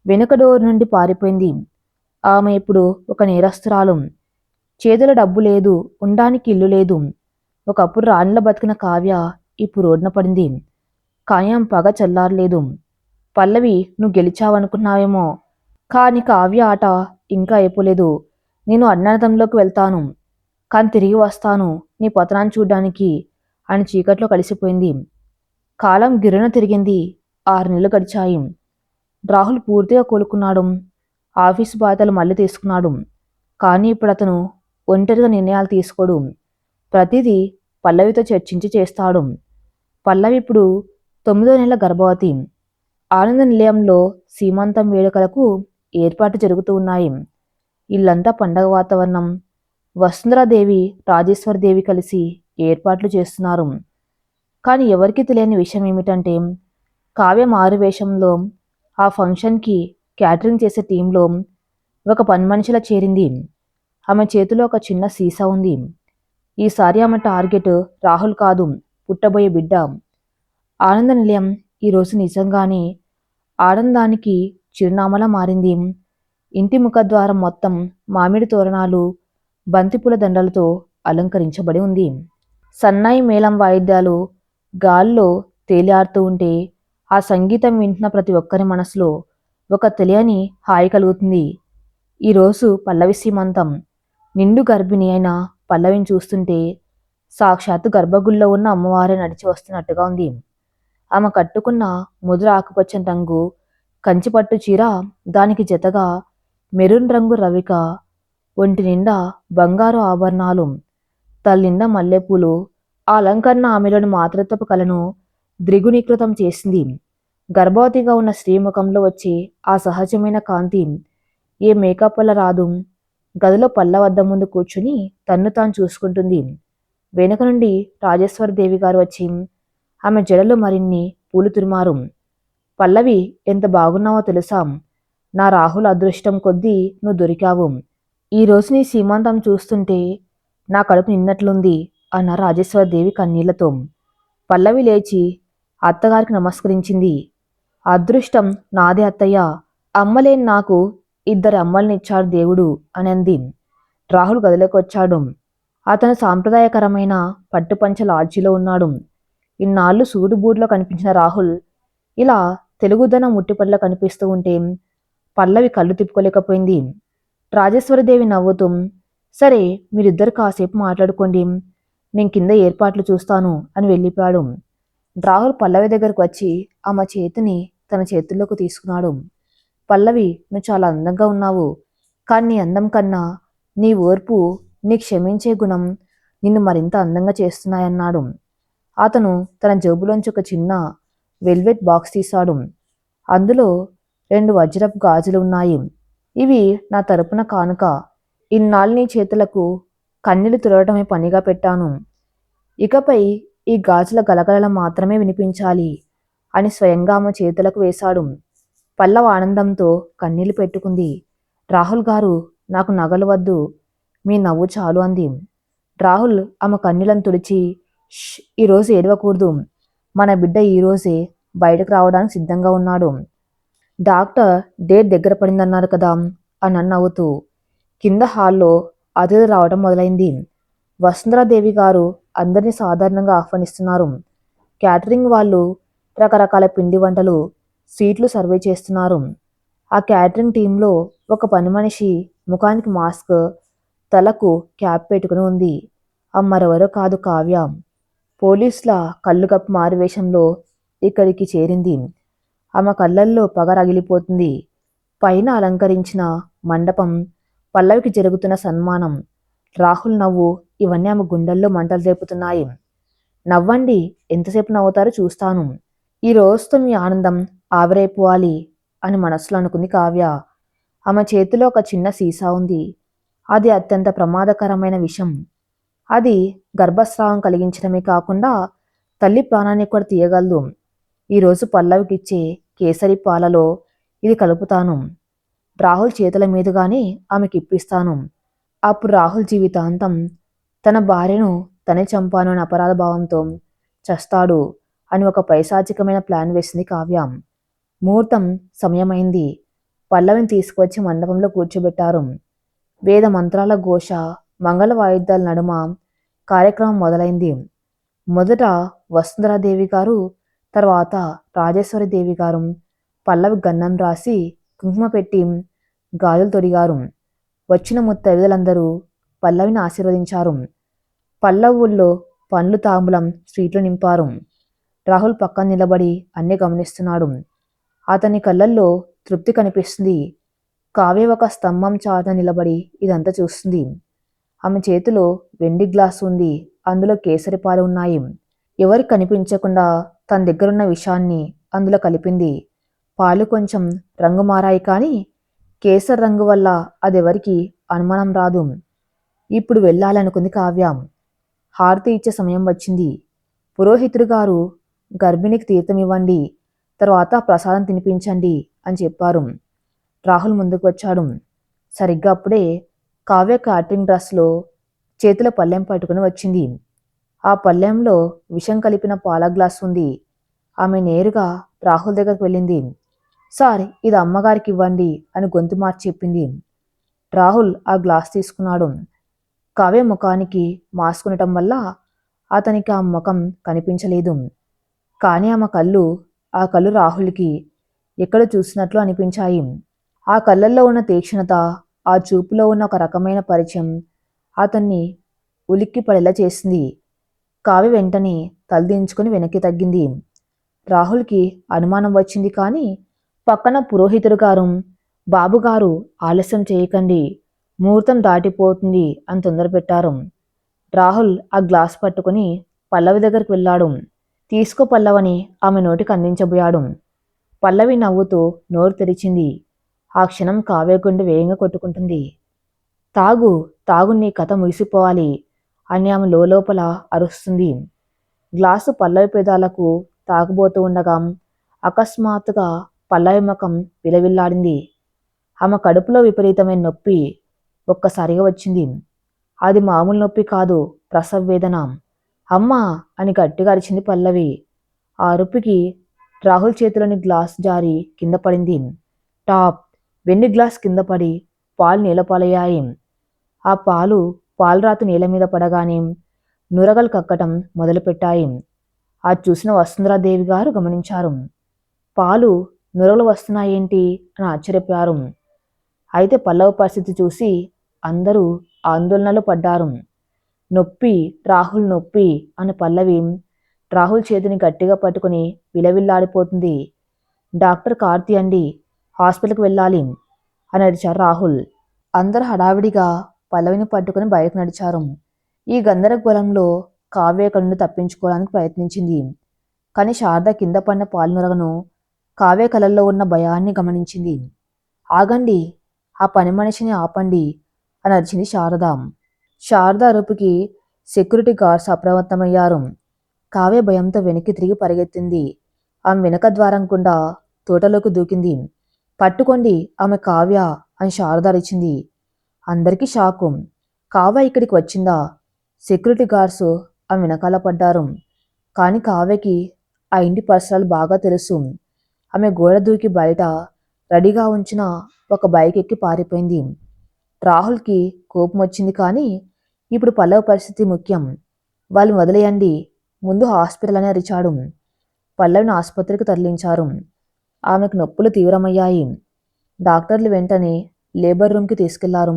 వెనుక డోర్ నుండి పారిపోయింది. ఆమె ఇప్పుడు ఒక నేరస్తురాలు. చేతిలో డబ్బు లేదు, ఉండడానికి ఇల్లు లేదు. ఒకప్పుడు రాణిలో బతికిన కావ్య ఇప్పుడు రోడ్న పడింది. కానీ ఆమె పగ చల్లారలేదు. పల్లవి, నువ్వు గెలిచావనుకున్నావేమో, కానీ కావ్య ఆట ఇంకా అయిపోలేదు. నేను అజ్ఞాతంలోకి వెళ్తాను, కానీ తిరిగి వస్తాను నీ పతనాన్ని చూడ్డానికి అని చీకట్లో కలిసిపోయింది. కాలం గిర్రున తిరిగింది. 6 నెలలు గడిచాయి. రాహుల్ పూర్తిగా కోలుకున్నాడు. ఆఫీసు బాధ్యతలు మళ్ళీ తీసుకున్నాడు. కానీ ఇప్పుడు అతను ఒంటరిగా నిర్ణయాలు తీసుకోడు. ప్రతిదీ పల్లవితో చర్చించి చేస్తాడు. పల్లవి ఇప్పుడు 9వ నెల గర్భవతి. ఆనంద నిలయంలో సీమంతం వేడుకలకు ఏర్పాట్లు జరుగుతూ ఉన్నాయి. ఇల్లంతా పండగ వాతావరణం. వసుంధరాదేవి, రాజేశ్వరిదేవి కలిసి ఏర్పాట్లు చేస్తున్నారు. కానీ ఎవరికీ తెలియని విషయం ఏమిటంటే కావ్య మారువేషంలో ఆ ఫంక్షన్కి క్యాటరింగ్ చేసే టీంలో ఒక పని మనిషిలా చేరింది. ఆమె చేతిలో ఒక చిన్న సీసా ఉంది. ఈసారి ఆమె టార్గెట్ రాహుల్ కాదు, పుట్టబోయే బిడ్డ. ఆనంద నిలయం ఈరోజు నిజంగానే ఆనందానికి చిరునామాలా మారింది. ఇంటి ముఖద్వారం మొత్తం మామిడి తోరణాలు, బంతిపూల దండలతో అలంకరించబడి ఉంది. సన్నాయి మేళం వాయిద్యాలు గాల్లో తేలియాడుతూ ఉంటే ఆ సంగీతం వింటున్న ప్రతి ఒక్కరి మనసులో ఒక తెలియని హాయి కలుగుతుంది. ఈరోజు పల్లవి సీమంతం. నిండు గర్భిణి అయిన పల్లవిని చూస్తుంటే సాక్షాత్తు గర్భగుడిలో ఉన్న అమ్మవారే నడిచి వస్తున్నట్టుగా ఉంది. ఆమె కట్టుకున్న ముదురు ఆకుపచ్చని రంగు కంచిపట్టు చీర, దానికి జతగా మెరూన్ రంగు రవిక, ఒంటి నిండా బంగారు ఆభరణాలు, తల్లిండా మల్లెపూలు, ఆ అలంకరణ ఆమెలోని మాతృత్వపు కలను ద్విగుణీకృతం చేసింది. గర్భవతిగా ఉన్న స్త్రీ ముఖంలో వచ్చే ఆ సహజమైన కాంతి ఏ మేకప్ వల్ల రాదు. గదిలో పళ్ళ వద్ద ముందు కూర్చుని తన్ను తాను చూసుకుంటుంది. వెనుక నుండి రాజేశ్వరి దేవి గారు వచ్చి ఆమె జడలు మరిన్ని పూలు తురిమారు. పల్లవి, ఎంత బాగున్నావో తెలుసా? నా రాహుల్ అదృష్టం కొద్దీ నువ్వు దొరికావు. ఈరోజు నీ సీమంతం చూస్తుంటే నా కడుపు నిన్నట్లుంది అన్న రాజేశ్వరదేవి కన్నీళ్లతో. పల్లవి లేచి అత్తగారికి నమస్కరించింది. అదృష్టం నాదే అత్తయ్య. అమ్మలేని నాకు 2 అమ్మల్నిచ్చాడు దేవుడు అని అంది. రాహుల్ గదిలోకి వచ్చాడు. అతను సాంప్రదాయకరమైన పట్టుపంచ లాడ్జీలో ఉన్నాడు. ఇన్నాళ్ళు సూటుబూటులో కనిపించిన రాహుల్ ఇలా తెలుగుదనం ముట్టిపడిలో కనిపిస్తూ ఉంటే పల్లవి కళ్ళు తిప్పుకోలేకపోయింది. రాజేశ్వరిదేవి నవ్వుతూ, సరే, మీరిద్దరు కాసేపు మాట్లాడుకోండి, నేను కింద ఏర్పాట్లు చూస్తాను అని వెళ్ళిపోయాడు. రాహుల్ పల్లవి దగ్గరకు వచ్చి ఆమె చేతిని తన చేతుల్లోకి తీసుకున్నాడు. పల్లవి, నువ్వు చాలా అందంగా ఉన్నావు. కానీ నీ అందం కన్నా నీ ఓర్పు, నీ క్షమించే గుణం నిన్ను మరింత అందంగా చేస్తున్నాయన్నాడు. అతను తన జేబులోంచి ఒక చిన్న వెల్వెట్ బాక్స్ తీశాడు. అందులో 2 వజ్రపు గాజులు ఉన్నాయి. ఇవి నా తరపున కానుక. ఇన్నాళ్ళు నీ చేతులకు కన్నీళ్లు తుడవటమే పనిగా పెట్టాను. ఇకపై ఈ గాజుల గలగలలు మాత్రమే వినిపించాలి అని స్వయంగా ఆమె చేతులకు వేశాడు. పల్లవ ఆనందంతో కన్నీళ్లు పెట్టుకుంది. రాహుల్ గారు, నాకు నగలు వద్దు, మీ నవ్వు చాలు అంది. రాహుల్ ఆమె కన్నీళ్లను తుడిచి, ఈరోజు ఏడవకూడదు. మన బిడ్డ ఈరోజే బయటకు రావడానికి సిద్ధంగా ఉన్నాడు. డాక్టర్ డేట్ దగ్గర పడిందన్నారు కదా అని నవ్వుతూ. కింద హాల్లో అతిథులు రావడం మొదలైంది. వసుంధరాదేవి గారు అందరినీ సాధారణంగా ఆహ్వానిస్తున్నారు. క్యాటరింగ్ వాళ్ళు రకరకాల పిండి వంటలు, స్వీట్లు సర్వే చేస్తున్నారు. ఆ క్యాటరింగ్ టీంలో ఒక పని మనిషి ముఖానికి మాస్క్, తలకు క్యాప్ పెట్టుకుని ఉంది. మరెవరో కాదు, కావ్య. పోలీసుల కళ్ళుగప్పు మారువేషంలో ఇక్కడికి చేరింది. ఆమె కళ్ళల్లో పగ రగిలిపోతుంది. పైన అలంకరించిన మండపం, పల్లవికి జరుగుతున్న సన్మానం, రాహుల్ నవ్వు, ఇవన్నీ ఆమె గుండెల్లో మంటలు రేపుతున్నాయి. నవ్వండి, ఎంతసేపు నవ్వుతారో చూస్తాను. ఈ రోజుతో మీ ఆనందం ఆవిరైపోవాలి అని మనసులో అనుకుంది కావ్య. ఆమె చేతిలో ఒక చిన్న సీసా ఉంది. అది అత్యంత ప్రమాదకరమైన విషం. అది గర్భస్రావం కలిగించడమే కాకుండా తల్లి ప్రాణాన్ని కూడా తీయగలదు. ఈరోజు పల్లవికిచ్చే కేసరి పాలలో ఇది కలుపుతాను. రాహుల్ చేతుల మీదుగానే ఆమెకి ఇప్పిస్తాను. అప్పుడు రాహుల్ జీవితాంతం తన భార్యను తనే చంపాను అనే అపరాధ భావంతో చస్తాడు అని ఒక పైశాచికమైన ప్లాన్ వేసింది కావ్య. ముహూర్తం సమయమైంది. పల్లవిని తీసుకువచ్చి మండపంలో కూర్చోబెట్టారు. వేద మంత్రాల ఘోష, మంగళ వాయిద్యాల నడుమ కార్యక్రమం మొదలైంది. మొదట వసుంధరాదేవి గారు, తర్వాత రాజేశ్వరి దేవి గారు పల్లవి గంధం రాసి కుంకుమ పెట్టి గాజులు తొడిగారు. వచ్చిన ముత్తైదులందరూ పల్లవిని ఆశీర్వదించారు. పల్లవుల్లో పండ్లు, తాంబూలం, స్వీట్లు నింపారు. రాహుల్ పక్కన నిలబడి అన్నీ గమనిస్తున్నాడు. అతని కళ్ళల్లో తృప్తి కనిపిస్తుంది. కావ్య ఒక స్తంభం చాటున నిలబడి ఇదంతా చూస్తుంది. ఆమె చేతిలో వెండి గ్లాసు ఉంది. అందులో కేసరి పాలు ఉన్నాయి. ఎవరికి కనిపించకుండా తన దగ్గరున్న విషాన్ని అందులో కలిపింది. పాలు కొంచెం రంగు మారాయి కానీ కేసరి రంగు వల్ల అదెవరికి అనుమానం రాదు. ఇప్పుడు వెళ్ళాలనుకుంది కావ్య. హారతి ఇచ్చే సమయం వచ్చింది. పురోహితుడు గారు గర్భిణికి తీర్థం ఇవ్వండి, తర్వాత ప్రసాదం తినిపించండి అని చెప్పారు. రాహుల్ ముందుకు వచ్చాడు. సరిగ్గా అప్పుడే కావ్య క్యాటరింగ్ డ్రెస్లో చేతిలో పళ్ళెం పట్టుకుని వచ్చింది. ఆ పళ్ళెంలో విషం కలిపిన పాల గ్లాస్ ఉంది. ఆమె నేరుగా రాహుల్ దగ్గరకు వెళ్ళింది. సార్, ఇది అమ్మగారికి ఇవ్వండి అని గొంతు మార్చి చెప్పింది. రాహుల్ ఆ గ్లాస్ తీసుకున్నాడు. కావ్య ముఖానికి మాస్క్ ఉండటం వల్ల అతనికి ఆ ముఖం కనిపించలేదు. కానీ ఆ కళ్ళు రాహుల్కి ఎక్కడ చూసినట్లు అనిపించాయి. ఆ కళ్ళల్లో ఉన్న తీక్షణత, ఆ చూపులో ఉన్న ఒక రకమైన పరిచయం అతన్ని ఉలిక్కి పడేలా చేసింది. కావ్య వెంటనే తలదించుకుని వెనక్కి తగ్గింది. రాహుల్కి అనుమానం వచ్చింది కానీ పక్కన పురోహితుడు గారు, బాబుగారు ఆలస్యం చేయకండి, ముహూర్తం దాటిపోతుంది అని తొందర పెట్టారు. రాహుల్ ఆ గ్లాస్ పట్టుకుని పల్లవి దగ్గరికి వెళ్ళాడు. తీసుకో పల్లవని ఆమె నోటికి అందించబోయాడు. పల్లవి నవ్వుతూ నోరు తెరిచింది. ఆ క్షణం కావ్య గుండె వేగంగా కొట్టుకుంటుంది. తాగు, తాగు, నీ కథ ముగిసిపోవాలి అని ఆమె లోపల అరుస్తుంది. గ్లాసు పల్లవి పెదాలకు తాగబోతూ ఉండగా అకస్మాత్తుగా పల్లవి ముఖం విలవిల్లాడింది. ఆమె కడుపులో విపరీతమైన నొప్పి ఒక్కసారిగా వచ్చింది. అది మామూలు నొప్పి కాదు, ప్రసవ వేదన. అమ్మా అని గట్టిగా అరిచింది పల్లవి. ఆ అరుపుకి రాహుల్ చేతిలోని గ్లాస్ జారి కింద పడింది. టాప్! వెండి గ్లాస్ కింద పడి పాలు నీలపాలయ్యాయి. ఆ పాలరాతి నేల మీద పడగానే నురగలు కక్కటం మొదలుపెట్టాయి. అది చూసిన వసుంధరాదేవి గారు గమనించారు. పాలు నురగలు వస్తున్నాయేంటి అని ఆశ్చర్యపోయారు. అయితే పల్లవి పరిస్థితి చూసి అందరూ ఆందోళనలో పడ్డారు. నొప్పి, రాహుల్ నొప్పి అని పల్లవి రాహుల్ చేతిని గట్టిగా పట్టుకుని విలవిల్లాడిపోతుంది. డాక్టర్ కార్తీ అండి, హాస్పిటల్కి వెళ్ళాలి అని అరిచారు రాహుల్. అందరూ హడావిడిగా పల్లవిని పట్టుకుని బయటకు నడిచారు. ఈ గందరగోళంలో కావ్య కన్ను తప్పించుకోవడానికి ప్రయత్నించింది. కానీ శారద కింద పడిన పాలు నురగను, కావ్య కళ్ళల్లో ఉన్న భయాన్ని గమనించింది. ఆగండి, ఆ పని మనిషిని ఆపండి అని అరిచింది శారద. శారద అరుపుకి సెక్యూరిటీ గార్డ్స్ అప్రమత్తమయ్యారు. కావ్య భయంతో వెనక్కి తిరిగి పరిగెత్తింది. ఆమె వెనక ద్వారం గుండా తోటలోకి దూకింది. పట్టుకోండి, ఆమె కావ్య అని శారద అరిచింది. అందరికీ షాకు. కావ్య ఇక్కడికి వచ్చిందా? సెక్యూరిటీ గార్డ్స్ ఆమె వెనకాల పడ్డారు. కానీ కావ్యకి ఆ ఇంటి పరిసరాలు బాగా తెలుసు. ఆమె గోడ దూకి బయట రెడీగా ఉంచిన ఒక బైక్ ఎక్కి పారిపోయింది. రాహుల్కి కోపం వచ్చింది కానీ ఇప్పుడు పల్లవి పరిస్థితి ముఖ్యం. వాళ్ళని వదిలేయండి, ముందు హాస్పిటల్ అని అరిచాడు. పల్లవిని ఆసుపత్రికి తరలించారు. ఆమెకు నొప్పులు తీవ్రమయ్యాయి. డాక్టర్లు వెంటనే లేబర్ రూమ్కి తీసుకెళ్లారు.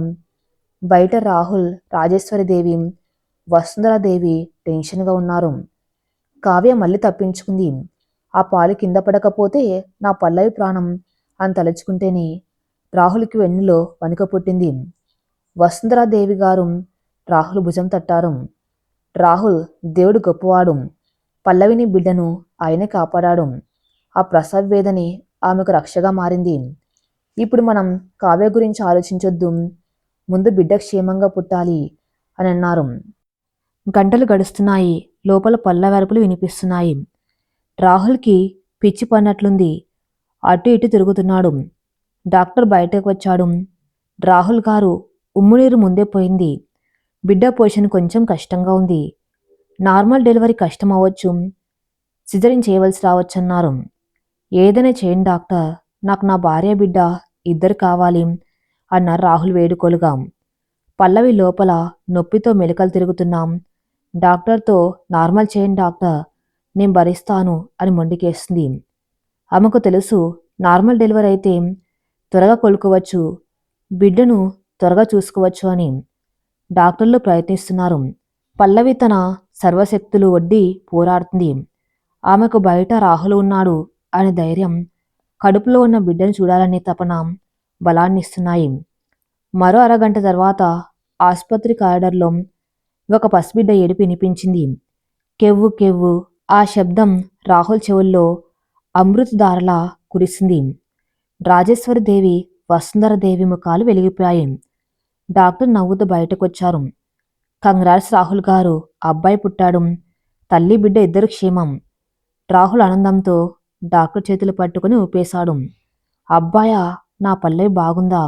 బయట రాహుల్, రాజేశ్వరిదేవి, వసుంధరాదేవి టెన్షన్గా ఉన్నారు. కావ్య మళ్ళీ తప్పించుకుంది. ఆ పాలు కింద పడకపోతే నా పల్లవి ప్రాణం అని తలుచుకుంటేనే రాహుల్కి వెన్నులో వణుక పుట్టింది. వసుంధరాదేవి గారు రాహుల్ భుజం తట్టారు. రాహుల్, దేవుడు గొప్పవాడు. పల్లవిని, బిడ్డను ఆయనే కాపాడాడు. ఆ ప్రసవ వేదనే ఆమెకు రక్షగా మారింది. ఇప్పుడు మనం కావ్య గురించి ఆలోచించొద్దు, ముందు బిడ్డ క్షేమంగా పుట్టాలి అని అన్నారు. గంటలు గడుస్తున్నాయి. లోపల పల్లవి అరుపులు వినిపిస్తున్నాయి. రాహుల్కి పిచ్చి పడినట్లుంది. అటు ఇటు తిరుగుతున్నాడు. డాక్టర్ బయటకు వచ్చాడు. రాహుల్ గారు, ఉమ్మునీరు ముందే పోయింది. బిడ్డ పొజిషన్ కొంచెం కష్టంగా ఉంది. నార్మల్ డెలివరీ కష్టం అవ్వచ్చు, సిజరిన్ చేయవలసి రావచ్చన్నారు. ఏదైనా చేయండి డాక్టర్, నాకు నా భార్య బిడ్డ ఇద్దరు కావాలి అన్నారు రాహుల్ వేడుకోలుగా. పల్లవి లోపల నొప్పితో మెలికలు తిరుగుతున్నాం. డాక్టర్తో నార్మల్ చేయండి డాక్టర్, నేను భరిస్తాను అని మొండికేస్తుంది. ఆమెకు తెలుసు నార్మల్ డెలివరీ అయితే త్వరగా కోలుకోవచ్చు, బిడ్డను త్వరగా చూసుకోవచ్చు అని. డాక్టర్లు ప్రయత్నిస్తున్నారు. పల్లవి తన సర్వశక్తులు ఒడ్డి పోరాడుతుంది. ఆమెకు బయట రాహుల్ ఉన్నాడు అనే ధైర్యం కడుపులో ఉన్న బిడ్డను చూడాలనే తపన బలాన్నిస్తున్నాయి. మరో అరగంట తర్వాత ఆసుపత్రి కారిడార్లో ఒక పసిబిడ్డ ఏడుపు వినిపించింది. కెవ్వు కెవ్వు. ఆ శబ్దం రాహుల్ చెవుల్లో అమృతధారలా కురిసింది. రాజేశ్వరిదేవి, వసుంధరదేవి ముఖాలు వెలిగిపోయాయి. డాక్టర్ నవ్వుతూ బయటకొచ్చారు. కంగ్రాట్స్ రాహుల్ గారు, అబ్బాయి పుట్టాడు. తల్లి బిడ్డ ఇద్దరు క్షేమం. రాహుల్ ఆనందంతో డాక్టర్ చేతులు పట్టుకుని ఊపేశాడు. అబ్బాయా, నా పల్లవి బాగుందా?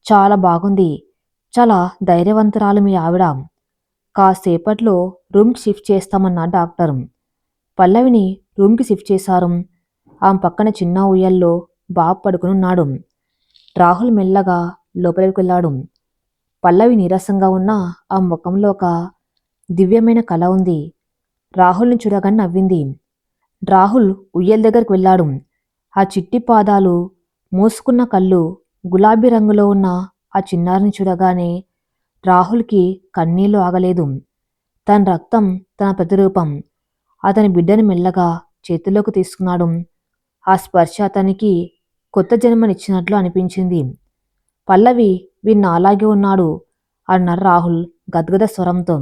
చాలా బాగుంది. చాలా ధైర్యవంతురాలు మీ ఆవిడ. కాసేపట్లో రూమ్కి షిఫ్ట్ చేస్తామన్నా డాక్టర్. పల్లవిని రూమ్కి షిఫ్ట్ చేశారు. ఆమె పక్కన చిన్న ఉయ్యల్లో బాబు పడుకునున్నాడు. రాహుల్ మెల్లగా లోపలికి వెళ్ళాడు. పల్లవి నీరసంగా ఉన్న ఆ ముఖంలో ఒక దివ్యమైన కళ ఉంది. రాహుల్ని చూడగానే నవ్వింది. రాహుల్ ఉయ్యల దగ్గరికి వెళ్ళాడు. ఆ చిట్టి పాదాలు, మూసుకున్న కళ్ళు, గులాబీ రంగులో ఉన్న ఆ చిన్నారిని చూడగానే రాహుల్కి కన్నీళ్లు ఆగలేదు. తన రక్తం, తన ప్రతిరూపం. అతని బిడ్డని మెల్లగా చేతిలోకి తీసుకున్నాడు. ఆ స్పర్శ అతనికి కొత్త జన్మనిచ్చినట్లు అనిపించింది. పల్లవి, వీడు నాలాగే ఉన్నాడు అన్నారు రాహుల్ గద్గద స్వరంతో.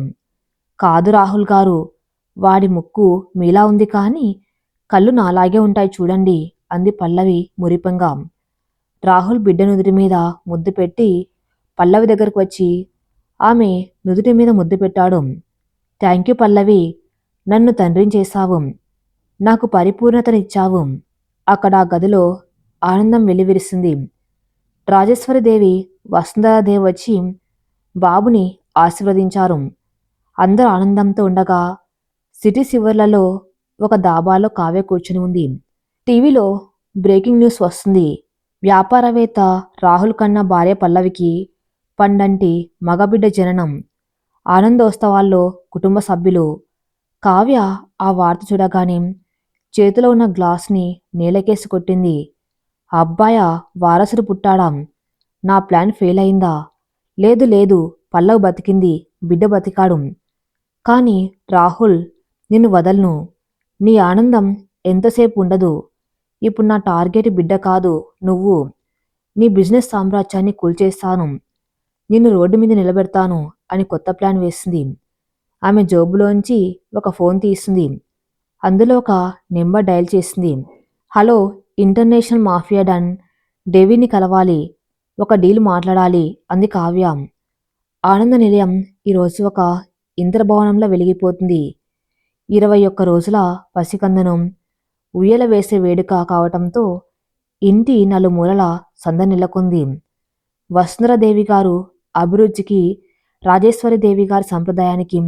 కాదు రాహుల్ గారు, వాడి ముక్కు మీలా ఉంది కానీ కళ్ళు నాలాగే ఉంటాయి చూడండి అంది పల్లవి మురిపంగా. రాహుల్ బిడ్డ నుదుటి మీద ముద్దు పెట్టి పల్లవి దగ్గరకు వచ్చి ఆమె నుదుటి మీద ముద్దు పెట్టాడు. థ్యాంక్యూ పల్లవి, నన్ను తండ్రిని చేశావు. నాకు పరిపూర్ణతనిచ్చావు. అక్కడ ఆ గదిలో ఆనందం వెల్లివిరిసింది. రాజేశ్వరిదేవి, వసుంధరాదేవి వచ్చి బాబుని ఆశీర్వదించారు. అందరూ ఆనందంతో ఉండగా సిటీ శివర్లలో ఒక దాబాలో కావ్య కూర్చుని ఉంది. టీవీలో బ్రేకింగ్ న్యూస్ వస్తుంది. వ్యాపారవేత్త రాహుల్ కన్నా భార్య పల్లవికి పండంటి మగబిడ్డ జననం. ఆనందోత్సవాల్లో కుటుంబ సభ్యులు. కావ్య ఆ వార్త చూడగానే చేతిలో ఉన్న గ్లాస్ని నేలకేసి కొట్టింది. అబ్బాయా, వారసుడు పుట్టాడా? నా ప్లాన్ ఫెయిల్ అయిందా? లేదు లేదు, పల్లవి బతికింది, బిడ్డ బతికాడు. కానీ రాహుల్, నిన్ను వదలను. నీ ఆనందం ఎంతసేపు ఉండదు. ఇప్పుడు నా టార్గెట్ బిడ్డ కాదు, నువ్వు. నీ బిజినెస్ సామ్రాజ్యాన్ని కూల్చేస్తాను. నిన్ను రోడ్డు మీద నిలబెడతాను అని కొత్త ప్లాన్ వేసింది. ఆమె జోబులోంచి ఒక ఫోన్ తీసింది. అందులో ఒక నెంబర్ డయల్ చేసింది. హలో, ఇంటర్నేషనల్ మాఫియా డన్ డేవిడ్ని కలవాలి. ఒక డీల్ మాట్లాడాలి అంది కావ్య. ఆనంద నిలయం ఈరోజు ఒక ఇంద్రభవనంలో వెలిగిపోతుంది. 21 రోజుల పసికందను ఉయ్యల వేసే వేడుక కావటంతో ఇంటి నలుమూలల సందడి నెలకొంది. వసుంధరాదేవి గారు అభిరుచికి, రాజేశ్వరిదేవి గారి సంప్రదాయానికి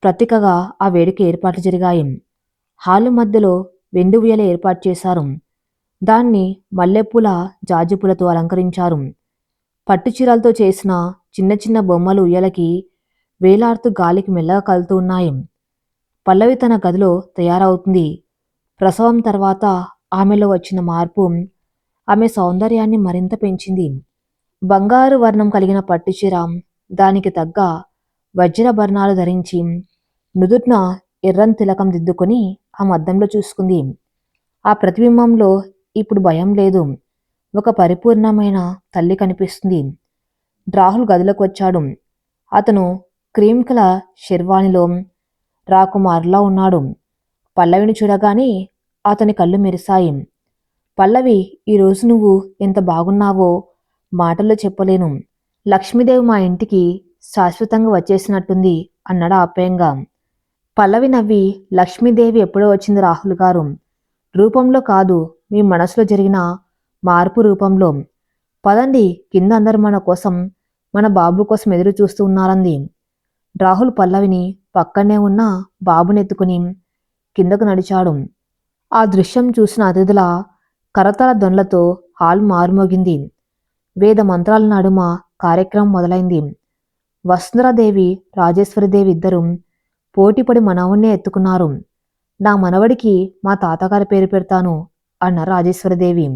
ప్రతీకగా ఆ వేడుక ఏర్పాట్లు జరిగాయి. హాలు మధ్యలో వెండి ఉయ్యల ఏర్పాటు చేశారు. దాన్ని మల్లెపూల జాజిపూలతో అలంకరించారు. పట్టుచీరలతో చేసిన చిన్న చిన్న బొమ్మలు ఉయ్యలకి వేలాడుతూ గాలికి మెల్లగా కలుతూ ఉన్నాయి. పల్లవి తన గదిలో తయారవుతుంది. ప్రసవం తర్వాత ఆమెలో వచ్చిన మార్పు ఆమె సౌందర్యాన్ని మరింత పెంచింది. బంగారు వర్ణం కలిగిన పట్టుచీర, దానికి తగ్గ వజ్రాభరణాలు ధరించి నుదుట్న ఎర్రని తిలకం దిద్దుకొని ఆ అద్దంలో చూసుకుంది. ఆ ప్రతిబింబంలో ఇప్పుడు భయం లేదు, ఒక పరిపూర్ణమైన తల్లి కనిపిస్తుంది. రాహుల్ గదిలోకి వచ్చాడు. అతను క్రీమ్ కలర్ షెర్వాణిలో రాకుమారులా ఉన్నాడు. పల్లవిని చూడగానే అతని కళ్ళు మెరిశాయి. పల్లవి, ఈరోజు నువ్వు ఎంత బాగున్నావో మాటల్లో చెప్పలేను. లక్ష్మీదేవి మా ఇంటికి శాశ్వతంగా వచ్చేసినట్టుంది అన్నాడు ఆప్యాయంగా. పల్లవి నవ్వి, లక్ష్మీదేవి ఎప్పుడో వచ్చింది రాహుల్ గారు. రూపంలో కాదు, మీ మనసులో జరిగిన మార్పు రూపంలో. పదండి, కింద అందరు మన కోసం, మన బాబు కోసం ఎదురు చూస్తూ ఉన్నారంది. రాహుల్ పల్లవిని పక్కనే ఉన్న బాబునెత్తుకుని కిందకు నడిచాడు. ఆ దృశ్యం చూసిన అతిథుల కరతాళ ధ్వనులతో హాల్ మారుమోగింది. వేద మంత్రాల నడుమ కార్యక్రమం మొదలైంది. వసుంధరాదేవి, రాజేశ్వరిదేవి ఇద్దరు పోటీపడి మనవన్నే ఎత్తుకున్నారు. నా మనవడికి మా తాతగారి పేరు పెడతాను అన్నారు రాజేశ్వరిదేవి.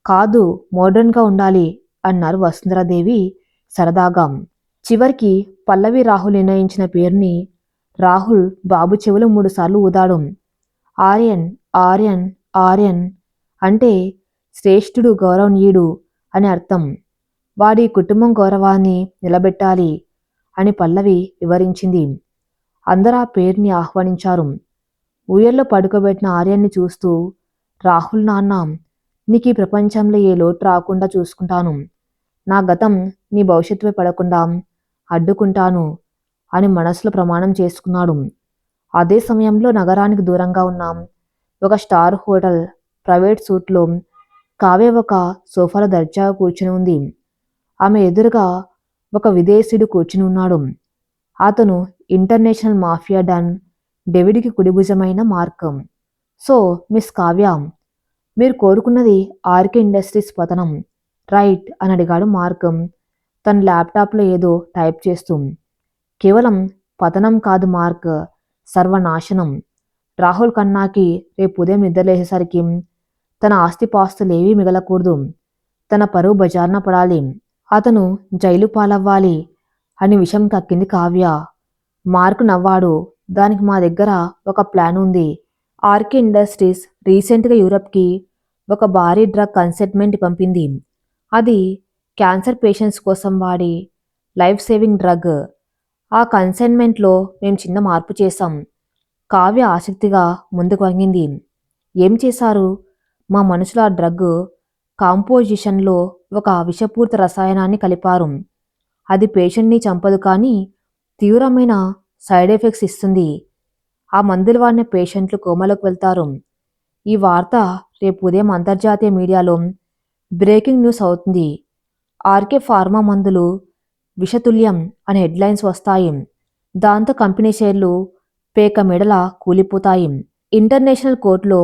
కాదు, మోడ్రన్గా ఉండాలి అన్నారు వసుంధరాదేవి సరదాగా. చివరికి పల్లవి రాహుల్ నిర్ణయించిన పేరుని రాహుల్ బాబు చెవులు 3 సార్లు ఊదాడు. ఆర్యన్, ఆర్యన్, ఆర్యన్ అంటే శ్రేష్ఠుడు, గౌరవనీయుడు అని అర్థం. వాడి కుటుంబం గౌరవాన్ని నిలబెట్టాలి అని పల్లవి వివరించింది. అందరూ ఆ పేరుని ఆహ్వానించారు. ఊయల్లో పడుకోబెట్టిన ఆర్యన్ని చూస్తూ, రాహుల్ నాన్న, నీకు ఈ ప్రపంచంలో ఏ లోటు రాకుండా చూసుకుంటాను. నా గతం నీ భవిష్యత్తుపై పడకుండా అడ్డుకుంటాను అని మనసులో ప్రమాణం చేసుకున్నాడు. అదే సమయంలో నగరానికి దూరంగా ఉన్న ఒక స్టార్ హోటల్ ప్రైవేట్ సూట్లో కావ్య ఒక సోఫాలో దర్జాగా కూర్చుని ఉంది. ఆమె ఎదురుగా ఒక విదేశీయుడు కూర్చుని ఉన్నాడు. అతను ఇంటర్నేషనల్ మాఫియా డాన్ డేవిడ్కి కుడిభుజమైన మార్క్. సో మిస్ కావ్య, మీరు కోరుకున్నది ఆర్కే ఇండస్ట్రీస్ పతనం రైట్ అని అడిగాడు మార్క్ తన ల్యాప్టాప్లో ఏదో టైప్ చేస్తూ. కేవలం పతనం కాదు మార్క్, సర్వనాశనం. రాహుల్ ఖన్నాకి రేపు ఉదయం నిద్రలేసేసరికి తన ఆస్తిపాస్తులు ఏవీ మిగలకూడదు. తన పరువు బజార్న పడాలి. అతను జైలు పాలవ్వాలి అని విషం కక్కింది కావ్య. మార్క్ నవ్వాడు. దానికి మా దగ్గర ఒక ప్లాన్ ఉంది. ఆర్కే ఇండస్ట్రీస్ రీసెంట్గా యూరప్కి ఒక భారీ డ్రగ్ కన్సైన్మెంట్ పంపింది. అది క్యాన్సర్ పేషెంట్స్ కోసం వాడి లైఫ్ సేవింగ్ డ్రగ్. ఆ కన్సైన్మెంట్లో మేము చిన్న మార్పు చేశాం. కావ్య ఆసక్తిగా ముందుకు వంగింది. ఏం చేశారు? మా మనుషుల ఆ డ్రగ్ కాంపోజిషన్లో ఒక విషపూరిత రసాయనాన్ని కలిపారు. అది పేషెంట్ని చంపదు, కానీ తీవ్రమైన సైడ్ ఎఫెక్ట్స్ ఇస్తుంది. ఆ మందులు వాడిన పేషెంట్లు కోమలోకి వెళ్తారు. ఈ వార్త రేపు ఉదయం అంతర్జాతీయ మీడియాలో బ్రేకింగ్ న్యూస్ అవుతుంది. ఆర్కే ఫార్మా మందులు విషతుల్యం అనే హెడ్లైన్స్ వస్తాయి. దాంతో కంపెనీ షేర్లు పేక మెడల కూలిపోతాయి. ఇంటర్నేషనల్ కోర్టులో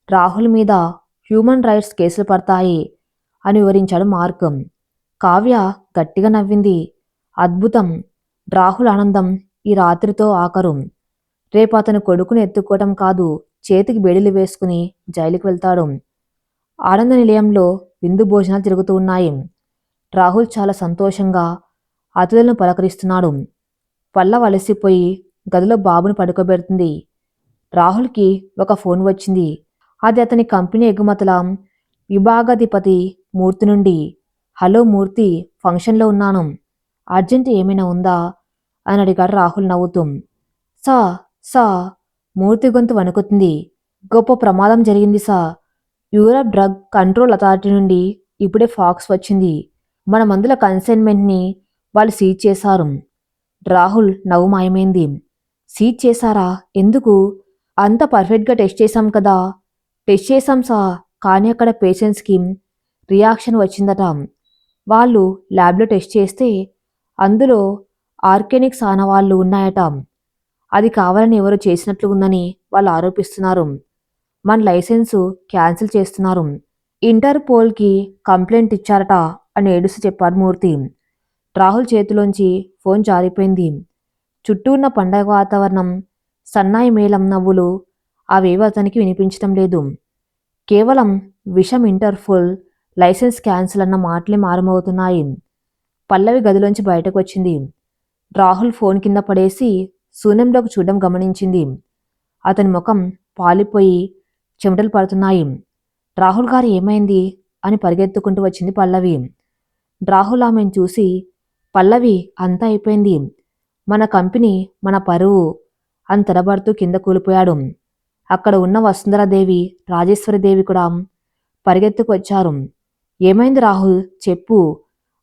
రాహుల్ మీద హ్యూమన్ రైట్స్ కేసులు పడతాయి అని వివరించాడు మార్క్. కావ్య గట్టిగా నవ్వింది. అద్భుతం. రాహుల్ ఆనందం ఈ రాత్రితో ఆఖరు. రేపు అతను కొడుకుని ఎత్తుకోవటం కాదు, చేతికి బేడీలు వేసుకుని జైలుకి వెళ్తాడు. ఆనంద నిలయంలో విందు భోజనాలు జరుగుతూ ఉన్నాయి. రాహుల్ చాలా సంతోషంగా అతిథులను పలకరిస్తున్నాడు. పల్ల వలసిపోయి గదిలో బాబుని పడుకోబెడుతుంది. రాహుల్కి ఒక ఫోన్ వచ్చింది. అది అతని కంపెనీ ఎగుమతుల విభాగాధిపతి మూర్తి నుండి. హలో మూర్తి, ఫంక్షన్లో ఉన్నాను. అర్జెంట్ ఏమైనా ఉందా అని అడిగాడు రాహుల్ నవ్వుతూ. సా సా మూర్తి గొంతు వణుకుతుంది. గొప్ప ప్రమాదం జరిగింది సా. యూరప్ డ్రగ్ కంట్రోల్ అథారిటీ నుండి ఇప్పుడే ఫాక్స్ వచ్చింది. మన మందుల కన్సైన్మెంట్ని వాళ్ళు సీజ్ చేశారు. రాహుల్ నవ్వు మాయమైంది. సీజ్ చేశారా? ఎందుకు? అంత పర్ఫెక్ట్గా టెస్ట్ చేశాం కదా. టెస్ట్ చేశాం సా, కానీ అక్కడ పేషెంట్స్కి రియాక్షన్ వచ్చిందట. వాళ్ళు ల్యాబ్లో టెస్ట్ చేస్తే అందులో ఆర్గానిక్స్ ఆనవాళ్లు ఉన్నాయట. అది కావాలని ఎవరో చేసినట్లు ఉందని వాళ్ళు ఆరోపిస్తున్నారు. మన లైసెన్సు క్యాన్సిల్ చేస్తున్నారు. ఇంటర్పోల్కి కంప్లైంట్ ఇచ్చారట అని ఏడుస్తూ చెప్పాడు మూర్తి. రాహుల్ చేతిలోంచి ఫోన్ జారిపోయింది. చుట్టూ ఉన్న పండగ వాతావరణం, సన్నాయి మేళం నవ్వులు అవేవో అతనికి వినిపించటం లేదు. కేవలం విషం, ఇంటర్పోల్, లైసెన్స్ క్యాన్సిల్ అన్న మాటలే మారుమవుతున్నాయి. పల్లవి గదిలోంచి బయటకు వచ్చింది. రాహుల్ ఫోన్ కింద పడేసి శూన్యంలోకి చూడడం గమనించింది. అతని ముఖం పాలిపోయి చెమటలు పడుతున్నాయి. రాహుల్ గారు ఏమైంది అని పరిగెత్తుకుంటూ వచ్చింది పల్లవి. రాహుల్ ఆమెను చూసి, పల్లవి అంతా అయిపోయింది. మన కంపెనీ, మన పరువు అని తడబడుతూ కింద కూలిపోయాడు. అక్కడ ఉన్న వసుంధరాదేవి, రాజేశ్వరిదేవి కూడా పరిగెత్తుకు వచ్చారు. ఏమైంది రాహుల్, చెప్పు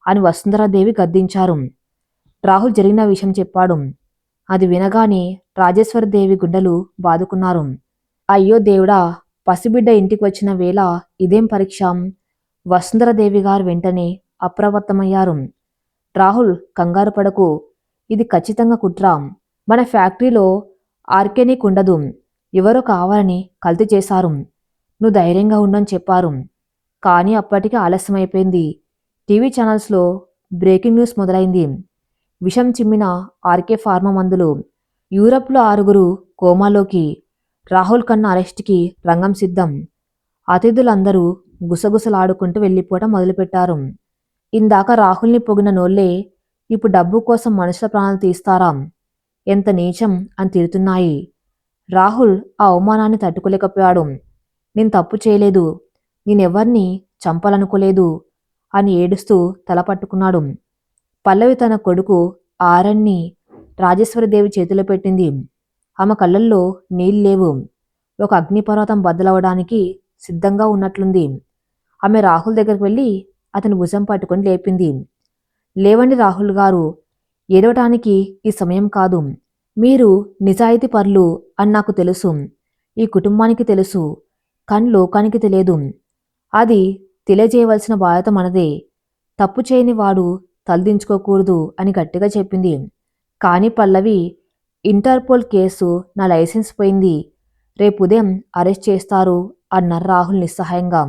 అని వసుంధరాదేవి గద్దించారు. రాహుల్ జరిగిన విషయం చెప్పాడు. అది వినగానే రాజేశ్వరిదేవి గుండెలు బాదుకున్నారు. అయ్యో దేవుడా, పసిబిడ్డ ఇంటికి వచ్చిన వేళ ఇదేం పరీక్ష? వసుంధరాదేవి గారు వెంటనే అప్రమత్తమయ్యారు. రాహుల్, కంగారు పడకు, ఇది ఖచ్చితంగా కుట్ర. మన ఫ్యాక్టరీలో ఆర్గానిక్ ఉండదు. ఎవరో కావాలని కల్తీ చేశారు. నువ్వు ధైర్యంగా ఉండని చెప్పారు. కానీ అప్పటికే ఆలస్యమైపోయింది. టీవీ ఛానల్స్లో బ్రేకింగ్ న్యూస్ మొదలైంది. విషం చిమ్మిన ఆర్కే ఫార్మా మందులు. యూరప్లో 6 కోమాలోకి. రాహుల్ ఖన్నా అరెస్ట్కి రంగం సిద్ధం. అతిథులందరూ గుసగుసలాడుకుంటూ వెళ్ళిపోవటం మొదలుపెట్టారు. ఇందాక రాహుల్ని పొగిన నోళ్లే ఇప్పుడు డబ్బు కోసం మనుషుల ప్రాణాలు తీస్తారా? ఎంత నీచం అని తిడుతున్నాయి. రాహుల్ ఆ అవమానాన్ని తట్టుకోలేకపోయాడు. నేను తప్పు చేయలేదు. నేనెవ్వర్నీ చంపాలనుకోలేదు అని ఏడుస్తూ తల పట్టుకున్నాడు. పల్లవి తన కొడుకు ఆరణ్ని రాజేశ్వరిదేవి చేతిలో పెట్టింది. ఆమె కళ్ళల్లో నీళ్లేవు. ఒక అగ్నిపర్వతం బద్దలవడానికి సిద్ధంగా ఉన్నట్లుంది. ఆమె రాహుల్ దగ్గరికి వెళ్ళి అతని భుజం పట్టుకొని లేపింది. లేవండి రాహుల్ గారు, ఏడవటానికి ఈ సమయం కాదు. మీరు నిజాయితీ పరులు అని నాకు తెలుసు. ఈ కుటుంబానికి తెలుసు. కానీ లోకానికి తెలియదు. అది తెలియజేయవలసిన బాధ్యత మనదే. తప్పు చేయని వాడు తలదించుకోకూడదు అని గట్టిగా చెప్పింది. కానీ పల్లవి, ఇంటర్పోల్ కేసు నా లైసెన్స్ పోయింది. రేపు ఉదయం అరెస్ట్ చేస్తారు అన్నారు రాహుల్ నిస్సహాయంగా.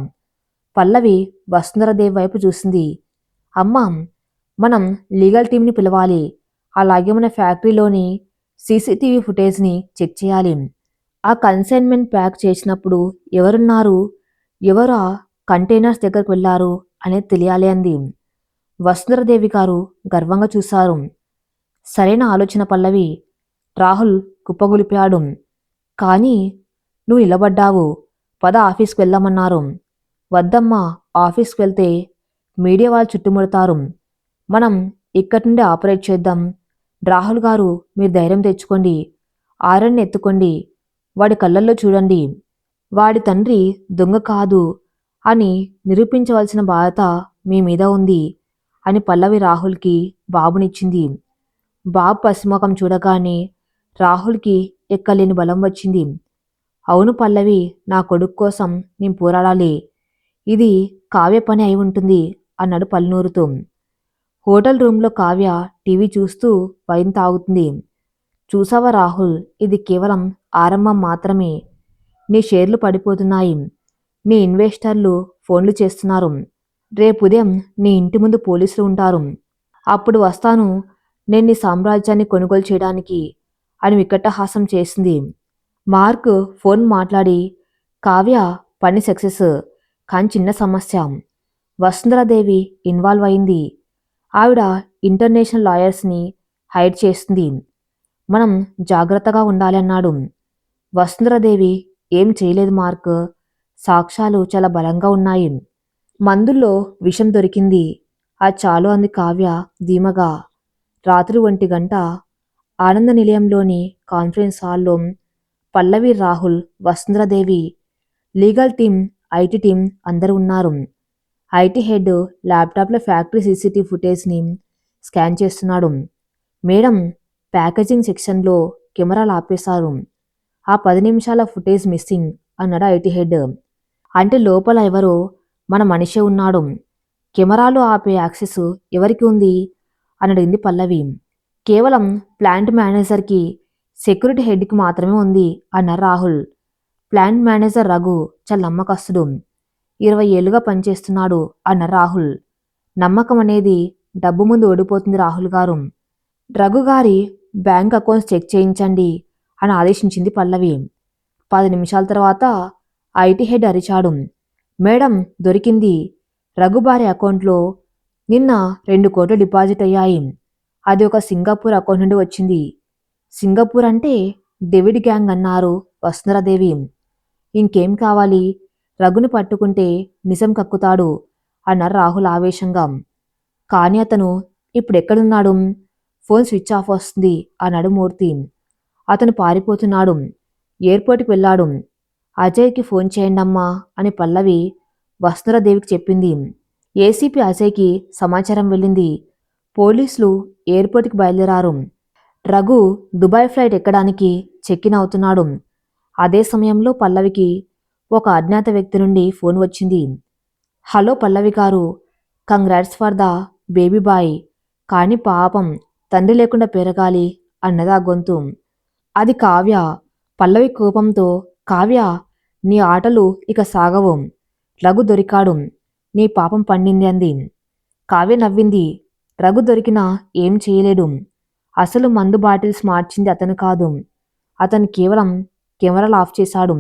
పల్లవి వసుంధరదేవి వైపు చూసింది. అమ్మా, మనం లీగల్ టీంని పిలవాలి. అలాగే మన ఫ్యాక్టరీలోని సీసీటీవీ ఫుటేజ్ని చెక్ చేయాలి. ఆ కన్సైన్మెంట్ ప్యాక్ చేసినప్పుడు ఎవరున్నారు, ఎవరు ఆ కంటైనర్స్ దగ్గరకు వెళ్లారు అనేది తెలియాలి అంది. వసుంధరదేవి గారు గర్వంగా చూశారు. సరైన ఆలోచన పల్లవి. రాహుల్ కుప్పగొలిపాడు. కానీ నువ్వు నిలబడ్డావు. పద ఆఫీస్కి వెళ్దామన్నారు. వద్దమ్మా, ఆఫీస్కి వెళ్తే మీడియా వాళ్ళు చుట్టుముడతారు. మనం ఇక్కడి నుండి ఆపరేట్ చేద్దాం. రాహుల్ గారు, మీరు ధైర్యం తెచ్చుకోండి. ఆరణ్ని ఎత్తుకోండి. వాడి కళ్ళల్లో చూడండి. వాడి తండ్రి దొంగ కాదు అని నిరూపించవలసిన బాధ్యత మీ మీద ఉంది అని పల్లవి రాహుల్కి బాబునిచ్చింది. బాబు పసిముఖం చూడగానే రాహుల్కి ఎక్కలేని బలం వచ్చింది. అవును పల్లవి, నా కొడుకు కోసం నేను పోరాడాలి. ఇది కావ్య పని అయి ఉంటుంది అన్నాడు పల్నూరుతో. హోటల్ రూంలో కావ్య టీవీ చూస్తూ వైన్ తాగుతుంది. చూసావా రాహుల్, ఇది కేవలం ఆరంభం మాత్రమే. నీ షేర్లు పడిపోతున్నాయి. నీ ఇన్వెస్టర్లు ఫోన్లు చేస్తున్నారు. రేపు ఉదయం నీ ఇంటి ముందు పోలీసులు ఉంటారు. అప్పుడు వస్తాను నేను నీ సామ్రాజ్యాన్ని కొనుగోలు చేయడానికి అని వికటహాసం చేసింది. మార్క్ ఫోన్ మాట్లాడి, కావ్య పని సక్సెస్, కానీ చిన్న సమస్య. వసుంధరాదేవి ఇన్వాల్వ్ అయింది. ఆవిడ ఇంటర్నేషనల్ లాయర్స్ని హైర్ చేస్తుంది. మనం జాగ్రత్తగా ఉండాలి అన్నాడు. వసుంధరాదేవి, ఏం చేయలేదు మార్క్. సాక్ష్యాలు చాలా బలంగా ఉన్నాయి. మందుల్లో విషం దొరికింది. ఆ చాలు అంది కావ్య ధీమగా. రాత్రి 1 గంట ఆనంద నిలయంలోని కాన్ఫరెన్స్ హాల్లో Pallavi, Rahul, Vasundhara Devi, legal team, IT team అందరూ ఉన్నారు. ఐటీ హెడ్ ల్యాప్టాప్లో ఫ్యాక్టరీ సీసీటీవీ ఫుటేజ్ని స్కాన్ చేస్తున్నాడు. మేడం, ప్యాకేజింగ్ సెక్షన్లో కెమెరాలు ఆపేశారు. ఆ 10 నిమిషాల ఫుటేజ్ మిస్సింగ్ అన్నాడు ఐటీ హెడ్. అంటే లోపల ఎవరో మన మనిషే ఉన్నాడు. కెమెరాలు ఆపే యాక్సెస్ ఎవరికి ఉంది అని అడిగింది పల్లవి. కేవలం ప్లాంట్ మేనేజర్కి, సెక్యూరిటీ హెడ్కి మాత్రమే ఉంది అన్నారు రాహుల్. ప్లాంట్ మేనేజర్ రఘు చాలా నమ్మకస్తుడు. 20 ఏళ్లుగా పనిచేస్తున్నాడు అన్నారు రాహుల్. నమ్మకం అనేది డబ్బు ముందు ఓడిపోతుంది రాహుల్ గారు. రఘు గారి బ్యాంక్ అకౌంట్స్ చెక్ చేయించండి అని ఆదేశించింది పల్లవి. 10 నిమిషాల తర్వాత ఐటీ హెడ్ అరిచాడు. మేడం, దొరికింది. రఘు భార్య అకౌంట్లో నిన్న 2 కోట్లు డిపాజిట్ అయ్యాయి. అది ఒక సింగపూర్ అకౌంట్ నుండి వచ్చింది. సింగపూర్ అంటే డేవిడ్ గ్యాంగ్ అన్నారు వసుంధరాదేవి. ఇంకేం కావాలి? రఘుని పట్టుకుంటే నిజం కక్కుతాడు అన్నారు రాహుల్ ఆవేశంగా. కానీ అతను ఇప్పుడెక్కడున్నాడు? ఫోన్ స్విచ్ ఆఫ్ వస్తుంది అన్నాడు మూర్తి. అతను పారిపోతున్నాడు. ఎయిర్పోర్ట్కి వెళ్ళాడు. అజయ్కి ఫోన్ చేయండమ్మా అని పల్లవి వసుంధరాదేవికి చెప్పింది. ఏసీపీ అజయ్కి సమాచారం వెళ్ళింది. పోలీసులు ఎయిర్పోర్ట్కి బయలుదేరారు. రఘు దుబాయ్ ఫ్లైట్ ఎక్కడానికి చెక్ఇన్ అవుతున్నాడు. అదే సమయంలో పల్లవికి ఒక అజ్ఞాత వ్యక్తి నుండి ఫోన్ వచ్చింది. హలో పల్లవి గారు, congrats for the baby bye. కానీ పాపం తండ్రి లేకుండా పెరగాలి అన్నది ఆ గొంతు. అది కావ్య. పల్లవి కోపంతో, కావ్య, నీ ఆటలు ఇక సాగవు. రఘు దొరికాడు. నీ పాపం పండింది అంది. కావ్య నవ్వింది. రఘు దొరికినా ఏం చేయలేడు. అసలు మందు బాటిల్స్ మార్చింది అతను కాదు. అతను కేవలం కెమెరాలు ఆఫ్ చేశాడు.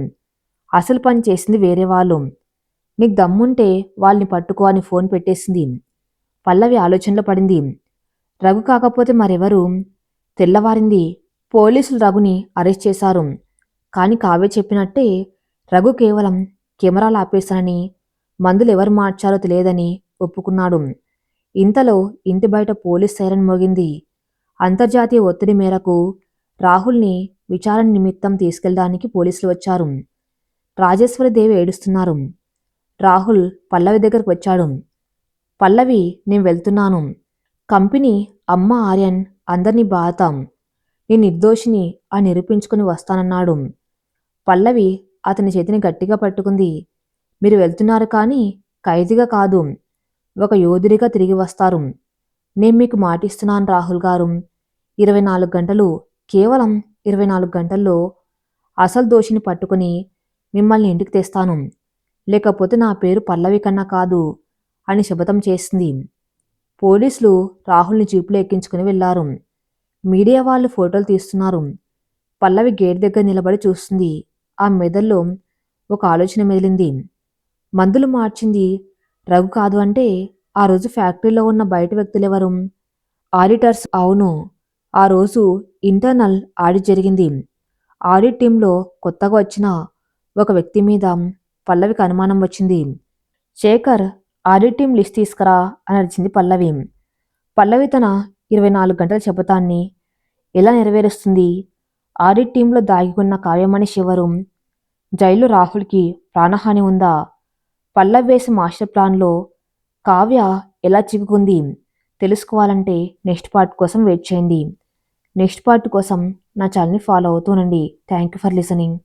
అసలు పని చేసింది వేరే వాళ్ళు. నీకు దమ్ముంటే వాళ్ళని పట్టుకో అని ఫోన్ పెట్టేసింది. పల్లవి ఆలోచనలో పడింది. రఘు కాకపోతే మరెవరు? తెల్లవారింది. పోలీసులు రఘుని అరెస్ట్ చేశారు. కానీ కావ్య చెప్పినట్టే రఘు కేవలం కెమెరాలు ఆపేశానని మందులు ఎవరు మార్చారో తెలియదని ఒప్పుకున్నాడు. ఇంతలో ఇంటి బయట పోలీస్ సైరన్ మోగింది. అంతర్జాతీయ ఒత్తిడి మేరకు రాహుల్ని విచారణ నిమిత్తం తీసుకెళ్ళడానికి పోలీసులు వచ్చారు. రాజేశ్వరిదేవి ఏడుస్తున్నారు. రాహుల్ పల్లవి దగ్గరకు వచ్చాడు. పల్లవి, నేను వెళ్తున్నాను. కంపెనీ, అమ్మ, ఆర్యన్ అందర్నీ బాతాం. నీ నిర్దోషిని నిరూపించుకుని వస్తానన్నాడు. పల్లవి అతని చేతిని గట్టిగా పట్టుకుంది. మీరు వెళ్తున్నారు కానీ ఖైదీగా కాదు, ఒక యోధుడిగా తిరిగి వస్తారు. నేను మీకు మాటిస్తున్నాను రాహుల్ గారు. 24 గంటలు, కేవలం 24 గంటల్లో అసలు దోషిని పట్టుకుని మిమ్మల్ని ఇంటికి తెస్తాను. లేకపోతే నా పేరు పల్లవి కన్నా కాదు అని శపథం చేసింది. పోలీసులు రాహుల్ని జీపులో ఎక్కించుకుని వెళ్లారు. మీడియా వాళ్ళు ఫోటోలు తీస్తున్నారు. పల్లవి గేట్ దగ్గర నిలబడి చూస్తుంది. ఆ మెదల్లో ఒక ఆలోచన మెదిలింది. మందులు మార్చింది రఘు కాదు అంటే ఆ రోజు ఫ్యాక్టరీలో ఉన్న బయట వ్యక్తులెవరు? ఆడిటర్స్. అవును, ఆ రోజు ఇంటర్నల్ ఆడిట్ జరిగింది. ఆడిట్ టీంలో కొత్తగా వచ్చిన ఒక వ్యక్తి మీద పల్లవికి అనుమానం వచ్చింది. శేఖర్, ఆడిట్ టీం లిస్ట్ తీసుకురా అని అరిచింది పల్లవి. పల్లవి తన 24 గంటల శపథాన్ని ఎలా నెరవేరుస్తుంది? ఆడిట్ టీంలో దాగి కావ్య మనిషి ఎవరు? జైల్లో రాహుల్కి ప్రాణహాని ఉందా? పల్లవి వేసే మాస్టర్ ప్లాన్లో కావ్య ఎలా చిక్కుకుంది? తెలుసుకోవాలంటే నెక్స్ట్ పార్ట్ కోసం వెయిట్ చేయండి. నెక్స్ట్ పార్ట్ కోసం నా ఛానల్ని ఫాలో అవుతూనండి. Thank you for listening.